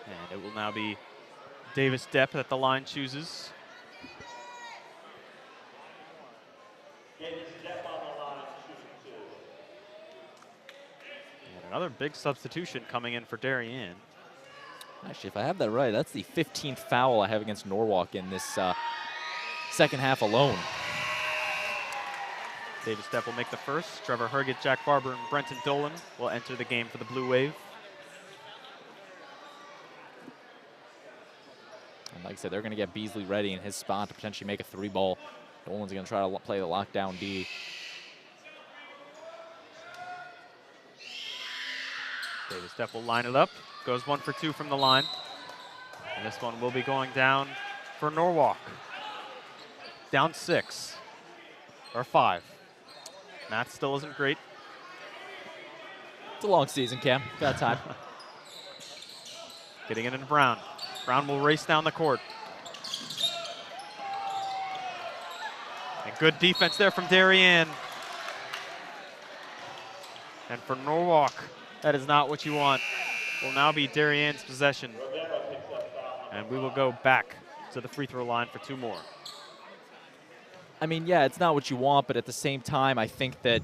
S1: And it will now be Davis Depp that the line chooses. And another big substitution coming in for Darien.
S2: Actually, if I have that right, that's the 15th foul I have against Norwalk in this second half alone.
S1: Davis Depp will make the first. Trevor Herget, Jack Barber, and Brenton Dolan will enter the game for the Blue Wave.
S2: And like I said, they're going to get Beasley ready in his spot to potentially make a 3-ball. Dolan's going to try to play the lockdown D.
S1: Davis Depp will line it up. Goes 1 for 2 from the line. And this one will be going down for Norwalk. Down 6. Or 5. Math still isn't great.
S2: It's a long season, Cam. Got time.
S1: Getting it into Brown. Brown will race down the court. And good defense there from Darien. And for Norwalk, that is not what you want. Will now be Darien's possession. And we will go back to the free throw line for 2 more.
S2: I mean, yeah, it's not what you want, but at the same time, I think that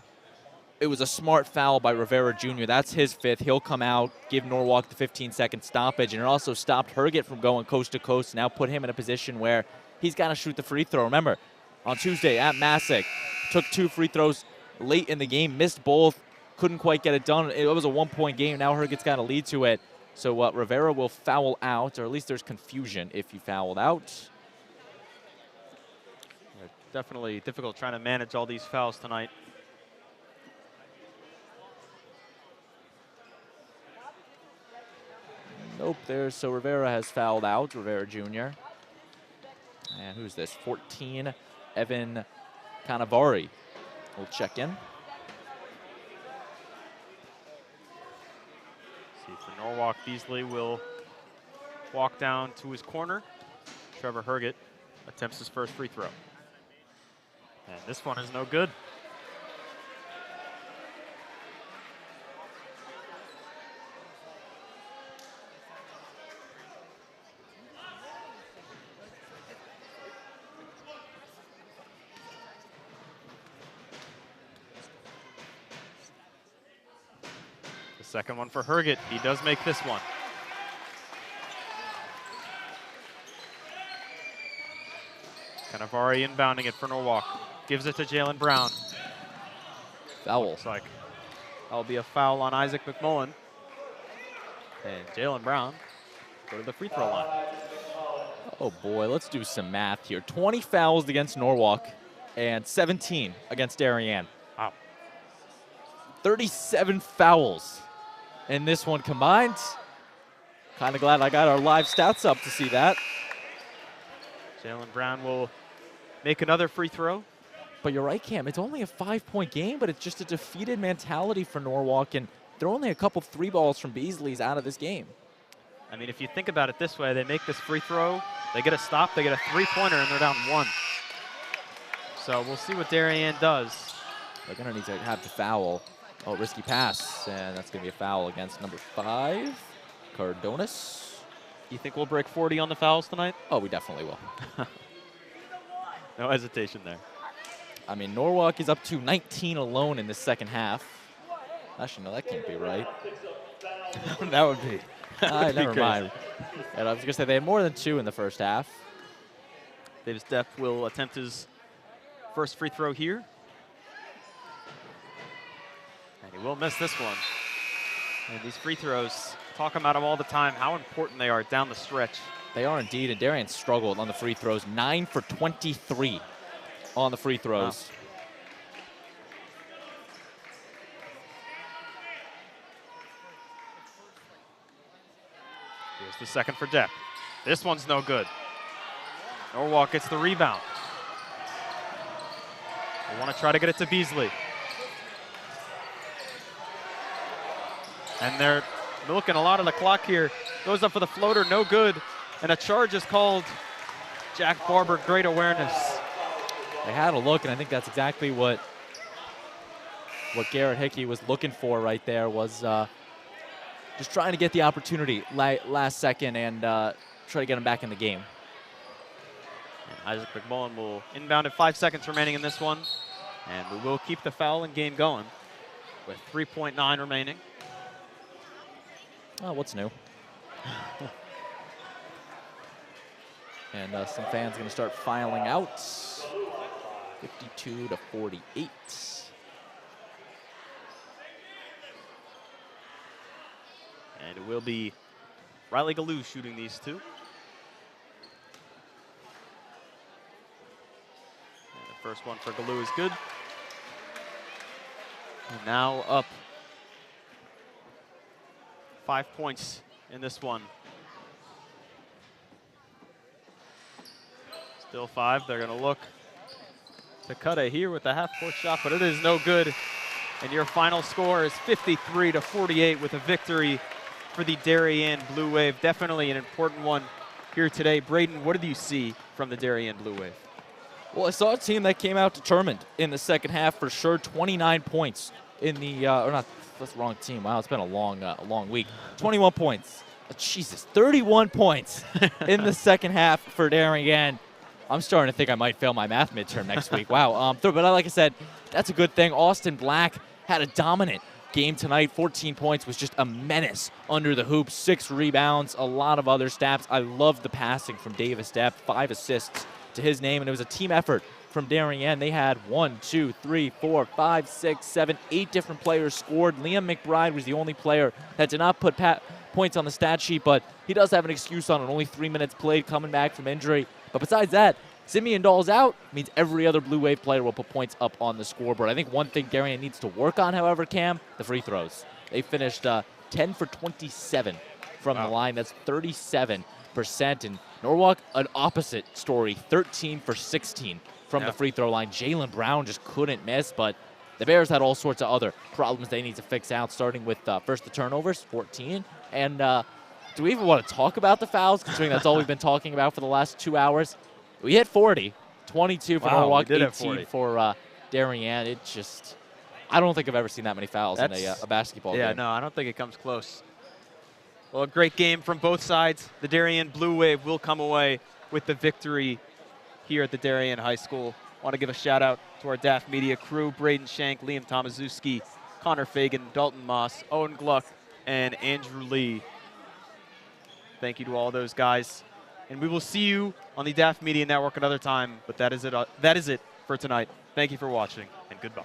S2: it was a smart foul by Rivera Jr. That's his 5th. He'll come out, give Norwalk the 15-second stoppage, and it also stopped Herget from going coast to coast, now put him in a position where he's got to shoot the free throw. Remember, on Tuesday at Massac, took 2 free throws late in the game, missed both, couldn't quite get it done. It was a 1-point game. Now Herget's got to lead to it. So Rivera will foul out, or at least there's confusion if he fouled out.
S1: Definitely difficult trying to manage all these fouls tonight.
S2: Nope, so Rivera has fouled out, Rivera Jr. And who's this? 14, Evan Canavari will check in.
S1: See, for Norwalk, Beasley will walk down to his corner. Trevor Herget attempts his first free throw. And this one is no good. The second one for Herget. He does make this one. Cannavaro inbounding it for Norwalk. Gives it to Jalen Brown.
S2: Foul.
S1: Looks like that'll be a foul on Isaac McMullen. And Jalen Brown go to the free throw line.
S2: Oh boy, let's do some math here. 20 fouls against Norwalk and 17 against Darien.
S1: Wow.
S2: 37 fouls in this one combined. Kind of glad I got our live stats up to see that.
S1: Jalen Brown will make another free throw.
S2: But you're right, Cam. It's only a 5-point game, but it's just a defeated mentality for Norwalk, and they're only a couple 3 balls from Beasley's out of this game.
S1: I mean, if you think about it this way, they make this free throw, they get a stop, they get a 3-pointer, and they're down 1. So we'll see what Darien does.
S2: They're going to need to have the foul. Oh, risky pass, and that's going to be a foul against number 5, Cardonis.
S1: You think we'll break 40 on the fouls tonight?
S2: Oh, we definitely will.
S1: No hesitation there.
S2: I mean, Norwalk is up to 19 alone in the second half. Actually, no, that can't be right.
S1: That would be.
S2: Never mind. And I was going to say they had more than 2 in the first half.
S1: Davis Depp will attempt his first free throw here. And he will miss this one. And these free throws, talk about them all the time, how important they are down the stretch.
S2: They are indeed, and Darien struggled on the free throws. 9 for 23 on the free throws.
S1: Wow. Here's the second for Depp. This one's no good. Norwalk gets the rebound. They want to try to get it to Beasley. And they're milking a lot of the clock here. Goes up for the floater, no good. And a charge is called. Jack Barber, great awareness.
S2: They had a look, and I think that's exactly what Garrett Hickey was looking for right there, was just trying to get the opportunity last second and try to get him back in the game.
S1: And Isaac McMullen will inbound at 5 seconds remaining in this one. And we will keep the foul and game going with 3.9 remaining.
S2: Oh, what's new? And some fans are going to start filing out. 52 to 48.
S1: And it will be Riley Galoo shooting these two. And the first one for Galoo is good. And now up 5 points in this one. Still 5. They're going to look to Takada here with the half-court shot, but it is no good. And your final score is 53 to 48 with a victory for the Darien Blue Wave. Definitely an important one here today. Braden, what did you see from the Darien Blue Wave?
S2: Well, I saw a team that came out determined in the second half for sure. 29 points in the, or not, that's the wrong team. Wow, it's been a long week. 21 points. Jesus, 31 points in the second half for Darien. I'm starting to think I might fail my math midterm next week. Wow. But like I said, that's a good thing. Austin Black had a dominant game tonight. 14 points, was just a menace under the hoop. 6 rebounds, a lot of other stats. I love the passing from Davis Depp. 5 assists to his name, and it was a team effort from Darien. They had 1, 2, 3, 4, 5, 6, 7, 8 different players scored. Liam McBride was the only player that did not put points on the stat sheet, but he does have an excuse on it. Only 3 minutes played coming back from injury. But besides that, Simeon Dahl's out, means every other Blue Wave player will put points up on the scoreboard. I think one thing Darien needs to work on, however, Cam, the free throws. They finished 10 for 27 from the line. That's 37%. And Norwalk, an opposite story, 13 for 16 from the free throw line. Jalen Brown just couldn't miss, but the Bears had all sorts of other problems they need to fix out, starting with first the turnovers, 14. And do we even want to talk about the fouls, considering that's all we've been talking about for the last 2 hours? We hit 40, 22 for Norwalk, 18 for Darien. It just, I don't think I've ever seen that many fouls in a basketball game.
S1: Yeah, no, I don't think it comes close. Well, a great game from both sides. The Darien Blue Wave will come away with the victory here at the Darien High School. I want to give a shout out to our DAF Media crew, Braden Shank, Liam Tomaszewski, Connor Fagan, Dalton Moss, Owen Gluck, and Andrew Lee. Thank you to all those guys. And we will see you on the DAF Media Network another time, but that is it for tonight. Thank you for watching, and goodbye.